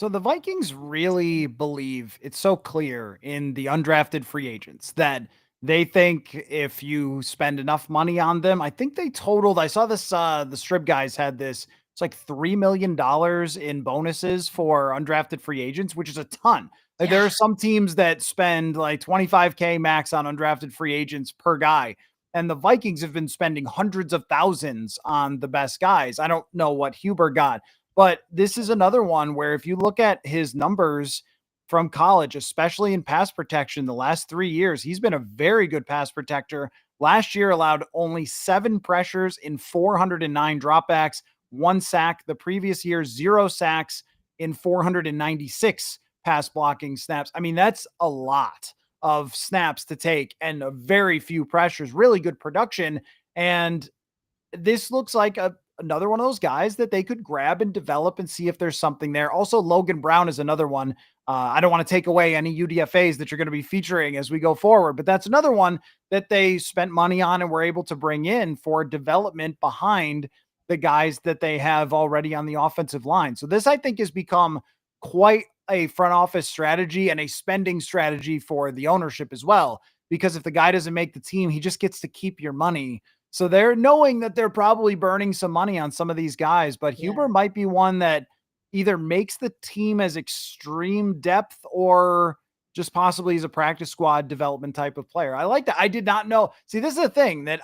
So the Vikings really believe it's so clear in the undrafted free agents that they think if you spend enough money on them, I think they totaled, I saw this, the Strip guys had this, it's like $3 million in bonuses for undrafted free agents, which is a ton. Like there Yeah. are some teams that spend like 25K max on undrafted free agents per guy. And the Vikings have been spending hundreds of thousands on the best guys. I don't know what Huber got, but this is another one where if you look at his numbers from college, especially in pass protection, the last 3 years, he's been a very good pass protector. Last year allowed only 7 pressures in 409 dropbacks, 1 sack. The previous year, 0 sacks in 496 pass blocking snaps. I mean, that's a lot of snaps to take and a very few pressures, really good production. And this looks like another one of those guys that they could grab and develop and see if there's something there. Also, Logan Brown is another one. I don't want to take away any UDFAs that you're going to be featuring as we go forward, but that's another one that they spent money on and were able to bring in for development behind the guys that they have already on the offensive line. So this, I think, has become quite a front office strategy and a spending strategy for the ownership as well. Because if the guy doesn't make the team, he just gets to keep your money. So they're knowing that they're probably burning some money on some of these guys, but Yeah. Huber might be one that either makes the team as extreme depth or just possibly as a practice squad development type of player. I like that. I did not know. See, this is the thing that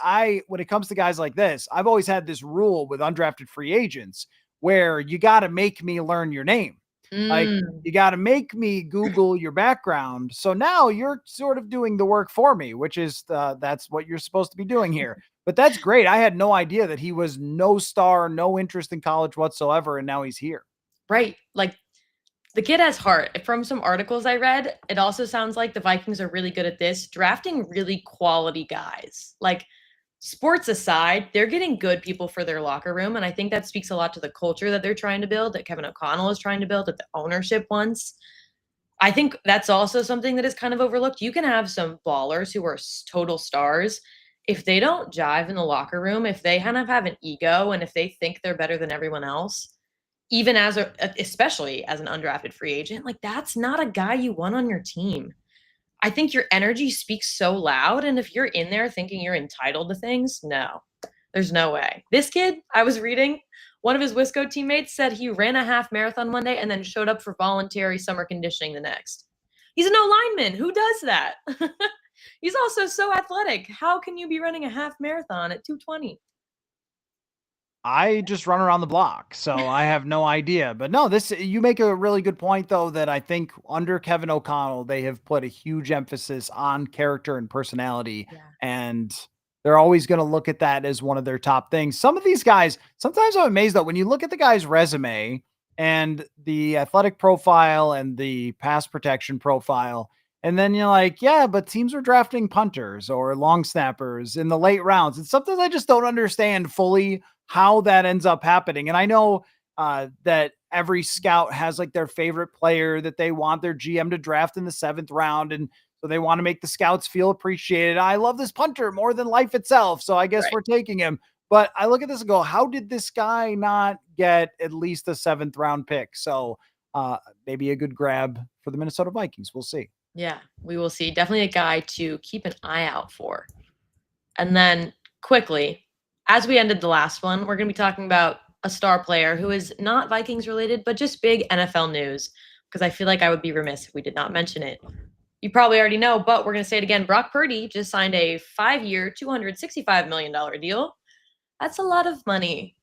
when it comes to guys like this, I've always had this rule with undrafted free agents where you got to make me learn your name. Like, Mm. you got to make me Google your background. So now you're sort of doing the work for me, which is that's what you're supposed to be doing here. But that's great. I had no idea that he was no star, no interest in college whatsoever, and now he's here. Right. Like the kid has heart. From some articles I read, it also sounds like the Vikings are really good at this, drafting really quality guys. Like sports aside, they're getting good people for their locker room. And I think that speaks a lot to the culture that they're trying to build, that Kevin O'Connell is trying to build, that the ownership wants. I think that's also something that is kind of overlooked. You can have some ballers who are total stars. If they don't jive in the locker room, if they kind of have an ego and if they think they're better than everyone else, even especially as an undrafted free agent, like that's not a guy you want on your team. I think your energy speaks so loud. And if you're in there thinking you're entitled to things, no, there's no way. This kid, I was reading, one of his Wisco teammates said he ran a half marathon one day and then showed up for voluntary summer conditioning the next. He's a no lineman. Who does that? He's also so athletic. How can you be running a half marathon at 2:20? I just run around the block, so I have no idea. But no, this you make a really good point though that I think under Kevin O'Connell, they have put a huge emphasis on character and personality, Yeah. and they're always going to look at that as one of their top things. Some of these guys, sometimes I'm amazed though when you look at the guy's resume and the athletic profile and the pass protection profile. And then you're like, yeah, but teams are drafting punters or long snappers in the late rounds. And sometimes I just don't understand fully how that ends up happening. And I know that every scout has like their favorite player that they want their GM to draft in the 7th round. And so they want to make the scouts feel appreciated. I love this punter more than life itself. So I guess Right. we're taking him. But I look at this and go, how did this guy not get at least a 7th round pick? So maybe a good grab for the Minnesota Vikings. We'll see. Yeah, we will see. Definitely a guy to keep an eye out for. And then quickly, as we ended the last one, we're going to be talking about a star player who is not Vikings related, but just big NFL news, because I feel like I would be remiss if we did not mention it. You probably already know, but we're going to say it again. Brock Purdy just signed a 5-year, $265 million deal. That's a lot of money.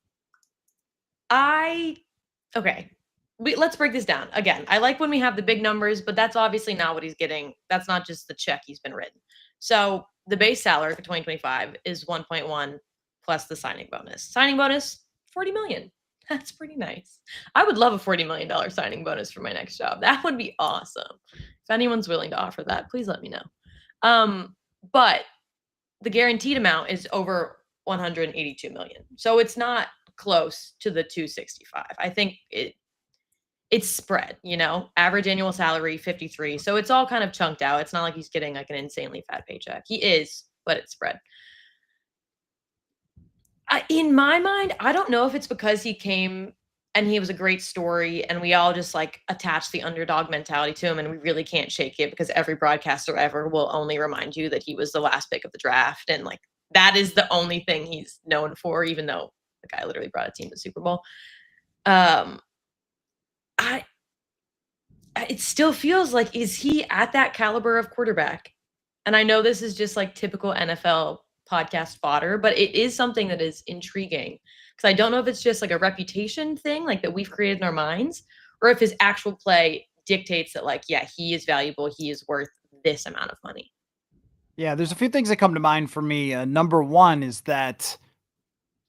Okay. Let's break this down. Again, I like when we have the big numbers, but that's obviously not what he's getting. That's not just the check he's been written. So the base salary for 2025 is 1.1 plus the signing bonus. Signing bonus, 40 million. That's pretty nice. I would love a $40 million signing bonus for my next job. That would be awesome. If anyone's willing to offer that, please let me know. But the guaranteed amount is over 182 million. So it's not close to the 265. I think it's spread, average annual salary 53. So it's all kind of chunked out. It's not like he's getting like an insanely fat paycheck. He is, but it's spread. In my mind, I don't know if it's because he came and he was a great story and we all just like attach the underdog mentality to him and we really can't shake it because every broadcaster ever will only remind you that he was the last pick of the draft and like that is the only thing he's known for, even though the guy literally brought a team to the Super Bowl. It still feels like, is he at that caliber of quarterback? And I know this is just like typical NFL podcast fodder, but it is something that is intriguing because I don't know if it's just like a reputation thing, like that we've created in our minds, or if his actual play dictates that, like, yeah, he is valuable, he is worth this amount of money. Yeah, there's a few things that come to mind for me. Number one is that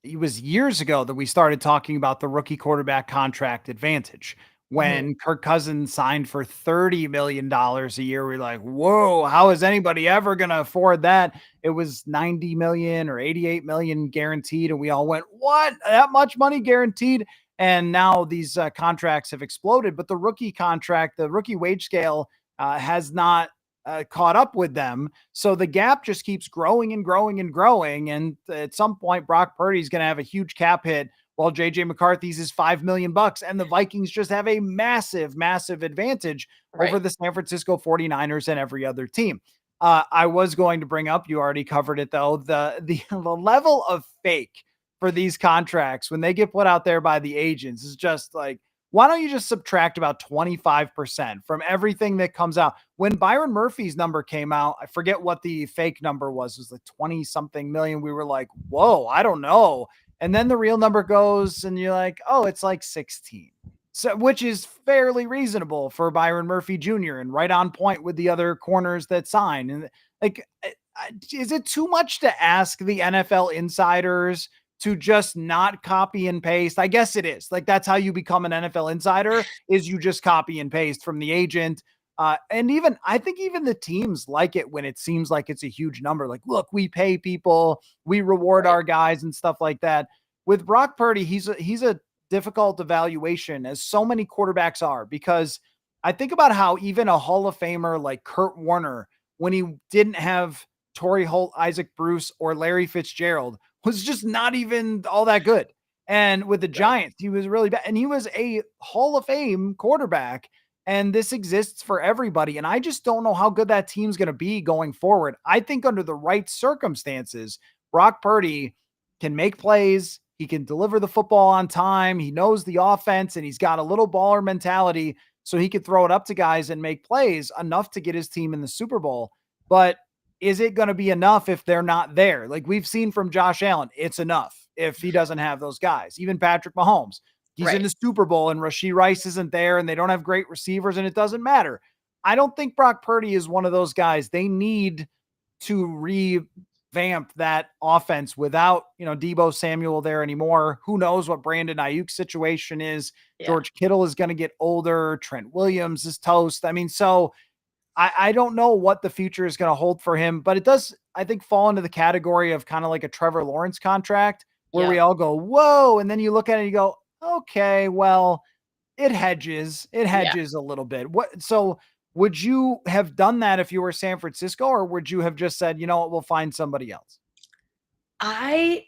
it was years ago that we started talking about the rookie quarterback contract advantage. When Kirk Cousins signed for $30 million a year, we're like, whoa, how is anybody ever going to afford that? It was 90 million or 88 million guaranteed. And we all went, what? That much money guaranteed? And now these contracts have exploded. But the rookie contract, the rookie wage scale has not caught up with them. So the gap just keeps growing and growing and growing. And at some point, Brock Purdy is going to have a huge cap hit while JJ McCarthy's is $5 million. And the Vikings just have a massive, massive advantage over the San Francisco 49ers and every other team. I was going to bring up, you already covered it though, the level of fake for these contracts when they get put out there by the agents is just like, why don't you just subtract about 25% from everything that comes out? When Byron Murphy's number came out, I forget what the fake number was. It was like 20 something million. We were like, whoa, I don't know. And then the real number goes and you're like, oh, it's like 16. So, which is fairly reasonable for Byron Murphy Jr. and right on point with the other corners that sign. And like, is it too much to ask the NFL insiders to just not copy and paste? I guess it is. Like, that's how you become an NFL insider, is you just copy and paste from the agent. And even, I think even the teams like it when it seems like it's a huge number. Like, look, we pay people, we reward our guys and stuff like that. With Brock Purdy, he's a difficult evaluation, as so many quarterbacks are, because I think about how even a Hall of Famer like Kurt Warner, when he didn't have Torrey Holt, Isaac Bruce, or Larry Fitzgerald, was just not even all that good. And with the Giants, he was really bad. And he was a Hall of Fame quarterback. And this exists for everybody. And I just don't know how good that team's going to be going forward. I think under the right circumstances, Brock Purdy can make plays. He can deliver the football on time. He knows the offense and he's got a little baller mentality. So he could throw it up to guys and make plays enough to get his team in the Super Bowl. But is it going to be enough if they're not there? Like we've seen from Josh Allen, it's enough if he doesn't have those guys. Even Patrick Mahomes, he's in Right. the Super Bowl and Rashee Rice isn't there and they don't have great receivers and it doesn't matter. I don't think Brock Purdy is one of those guys. They need to revamp that offense without, Debo Samuel there anymore. Who knows what Brandon Ayuk's situation is? Yeah. George Kittle is going to get older. Trent Williams is toast. I mean, so I don't know what the future is going to hold for him, but it does, I think, fall into the category of kind of like a Trevor Lawrence contract where Yeah. we all go, whoa. And then you look at it and you go, okay, well, it hedges a little bit. So would you have done that if you were San Francisco, or would you have just said, you know what, we'll find somebody else? I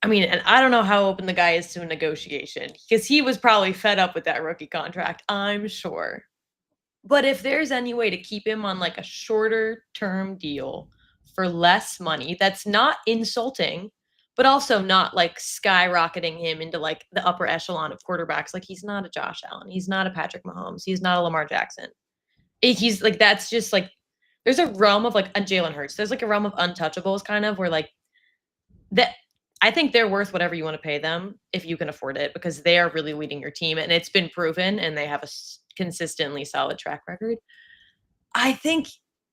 mean, and I don't know how open the guy is to a negotiation because he was probably fed up with that rookie contract, I'm sure. But if there's any way to keep him on like a shorter term deal for less money, that's not insulting, but also not like skyrocketing him into like the upper echelon of quarterbacks. Like he's not a Josh Allen. He's not a Patrick Mahomes. He's not a Lamar Jackson. He's like, that's just like, there's a realm of like a Jalen Hurts. There's like a realm of untouchables kind of where like that. I think they're worth whatever you want to pay them if you can afford it because they are really leading your team and it's been proven and they have a consistently solid track record. I think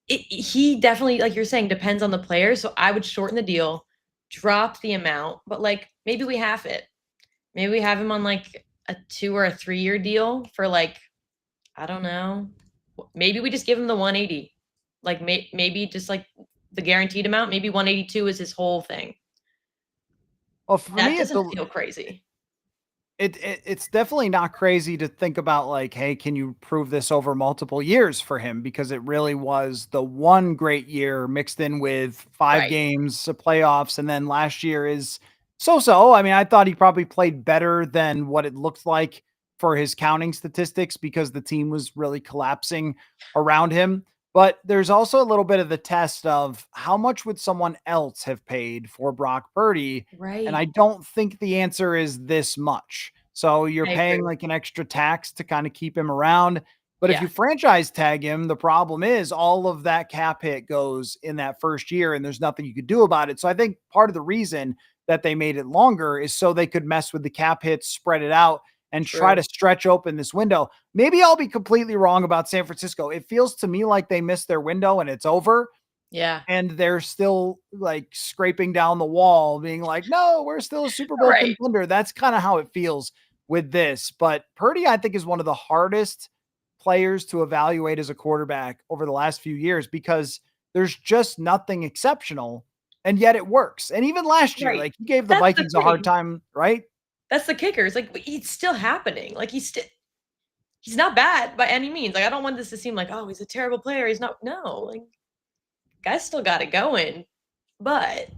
he definitely, like you're saying, depends on the player. So I would shorten the deal, drop the amount, but like maybe we half it. Maybe we have him on like a 2 or a 3-year deal for like, I don't know. Maybe we just give him the 180. Like maybe just like the guaranteed amount. Maybe 182 is his whole thing. Well, for That me, doesn't feel crazy. It's definitely not crazy to think about like, hey, can you prove this over multiple years for him? Because it really was the one great year mixed in with 5 Right. games of playoffs. And then last year is so. I mean, I thought he probably played better than what it looked like for his counting statistics because the team was really collapsing around him. But there's also a little bit of the test of how much would someone else have paid for Brock Purdy? And Right. I don't think the answer is this much. So you're I paying agree. like an extra tax to kind of keep him around. But if Yeah. you franchise tag him, the problem is all of that cap hit goes in that first year and there's nothing you could do about it. So I think part of the reason that they made it longer is so they could mess with the cap hits, spread it out, and try True. to stretch open this window. Maybe I'll be completely wrong about San Francisco. It feels to me like they missed their window and it's over Yeah. and they're still like scraping down the wall, being like, no, we're still a Super Bowl Right. contender. That's kind of how it feels with this. But Purdy, I think, is one of the hardest players to evaluate as a quarterback over the last few years because there's just nothing exceptional. And yet it works. And even last year, Right. like he gave the That's the Vikings a hard thing. time, right? That's the kicker. It's like it's still happening. Like he's not bad by any means. Like I don't want this to seem like, oh, he's a terrible player. He's not. No, like guys still got it going. But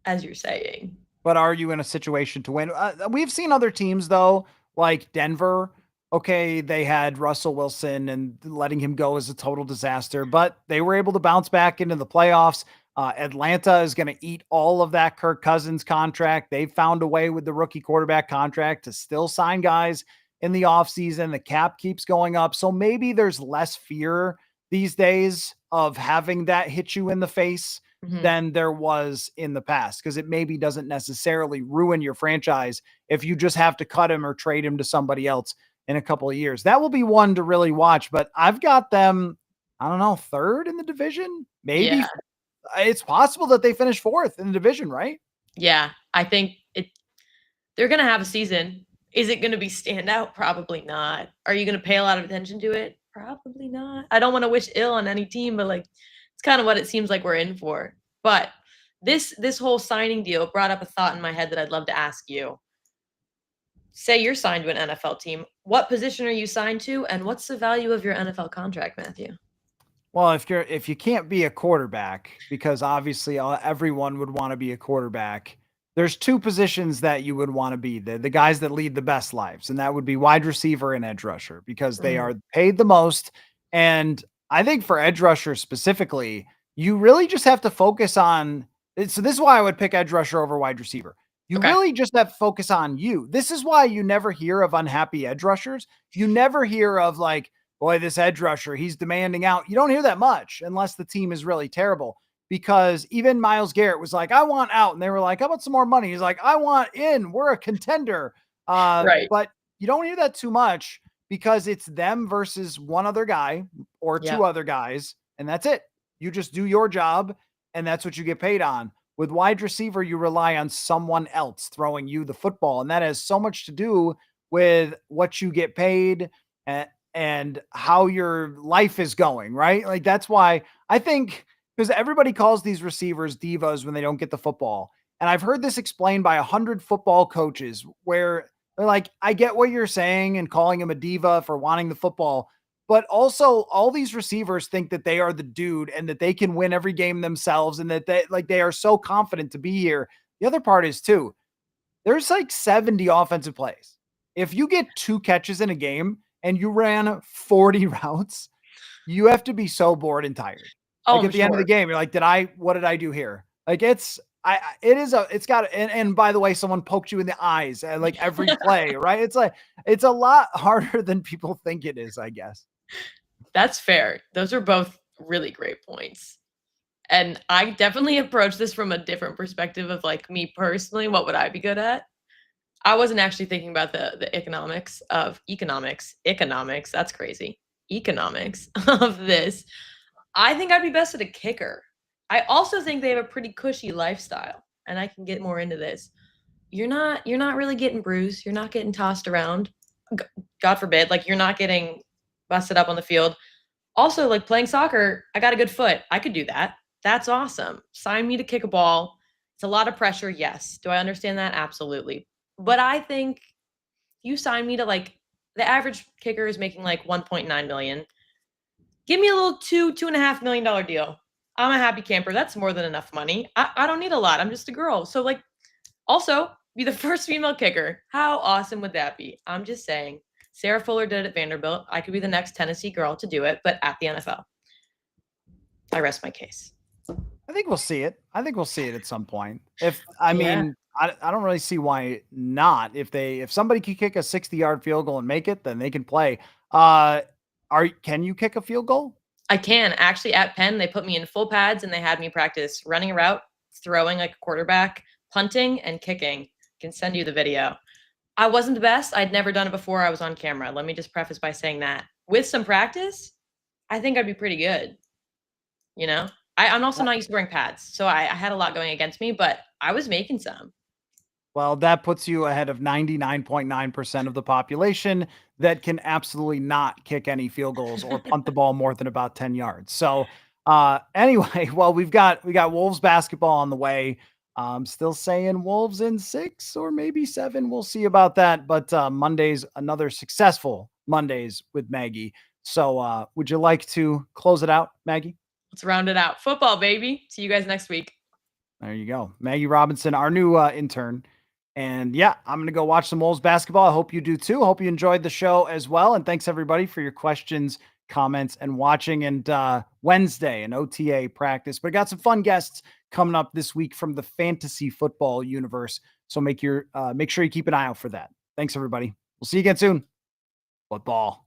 as you're saying, But are you in a situation to win? We've seen other teams though, like Denver. Okay, they had Russell Wilson and letting him go is a total disaster, but they were able to bounce back into the playoffs. Atlanta is going to eat all of that Kirk Cousins contract. They've found a way with the rookie quarterback contract to still sign guys in the offseason. The cap keeps going up. So maybe there's less fear these days of having that hit you in the face than there was in the past because it maybe doesn't necessarily ruin your franchise if you just have to cut him or trade him to somebody else in a couple of years. That will be one to really watch, but I've got them, I don't know, third in the division. Maybe yeah, it's possible that they finish fourth in the division, right? yeah. I think they're gonna have a season. Is it gonna be standout? Probably not. Are you gonna pay a lot of attention to it? Probably not. I don't want to wish ill on any team, but like it's kind of what it seems like we're in for. But this whole signing deal brought up a thought in my head that I'd love to ask you. Say you're signed to an NFL team. What position are you signed to, and what's the value of your NFL contract, Matthew? Well, if you can't be a quarterback, because obviously everyone would want to be a quarterback, there's 2 positions that you would want to be the guys that lead the best lives, and that would be wide receiver and edge rusher because they Mm, are paid the most. And I think for edge rusher specifically, you really just have to focus on. So this is why I would pick edge rusher over wide receiver. You okay. really just have to focus on you. This is why you never hear of unhappy edge rushers. You never hear of like, boy, this edge rusher, he's demanding out. You don't hear that much unless the team is really terrible, because even Myles Garrett was like, I want out. And they were like, how about some more money? He's like, I want in. We're a contender. Right. But you don't hear that too much because it's them versus one other guy or Yeah. two other guys, and that's it. You just do your job, and that's what you get paid on. With wide receiver, you rely on someone else throwing you the football, and that has so much to do with what you get paid and how your life is going, right? Like that's why I think, because everybody calls these receivers divas when they don't get the football. And I've heard this explained by 100 football coaches where they're like, I get what you're saying and calling him a diva for wanting the football, but also all these receivers think that they are the dude and that they can win every game themselves and that they are so confident to be here. The other part is too, there's like 70 offensive plays. If you get 2 catches in a game and you ran 40 routes, you have to be so bored and tired. Oh, Like I'm at the end of the sure. game, you're like, what did I do here? Like it's got, and by the way, someone poked you in the eyes at like every play, right? It's a lot harder than people think it is, I guess. That's fair. Those are both really great points. And I definitely approach this from a different perspective of like me personally, what would I be good at? I wasn't actually thinking about the economics. That's crazy. Economics of this. I think I'd be best at a kicker. I also think they have a pretty cushy lifestyle, and I can get more into this. You're not really getting bruised. You're not getting tossed around. God forbid, like you're not getting busted up on the field. Also, like playing soccer, I got a good foot. I could do that. That's awesome. Sign me to kick a ball. It's a lot of pressure. Yes. Do I understand that? Absolutely. But I think you sign me to like the average kicker is making like 1.9 million. Give me a little $2.5 million deal. I'm a happy camper. That's more than enough money. I don't need a lot. I'm just a girl. So like also be the first female kicker. How awesome would that be? I'm just saying. Sarah Fuller did it at Vanderbilt. I could be the next Tennessee girl to do it, but at the NFL. I rest my case. I think we'll see it. I think we'll see it at some point. Yeah. I don't really see why not. If somebody can kick a 60-yard field goal and make it, then they can play. Can you kick a field goal? I can. Actually, at Penn, they put me in full pads and they had me practice running a route, throwing like a quarterback, punting, and kicking. I can send you the video. I wasn't the best. I'd never done it before. I was on camera. Let me just preface by saying that. With some practice, I think I'd be pretty good. You know? I'm also not used to wearing pads, so I had a lot going against me, but I was making some. Well, that puts you ahead of 99.9% of the population that can absolutely not kick any field goals or punt the ball more than about 10 yards. So, anyway, well, we got Wolves basketball on the way. Still saying Wolves in 6 or maybe 7. We'll see about that. But Monday's another successful Mondays with Maggie. So, would you like to close it out, Maggie? Let's round it out. Football, baby. See you guys next week. There you go. Maggie Robinson, our new intern. And yeah, I'm going to go watch some Wolves basketball. I hope you do too. Hope you enjoyed the show as well. And thanks everybody for your questions, comments, and watching. And Wednesday, an OTA practice. But I got some fun guests coming up this week from the fantasy football universe. So make sure you keep an eye out for that. Thanks everybody. We'll see you again soon. Football.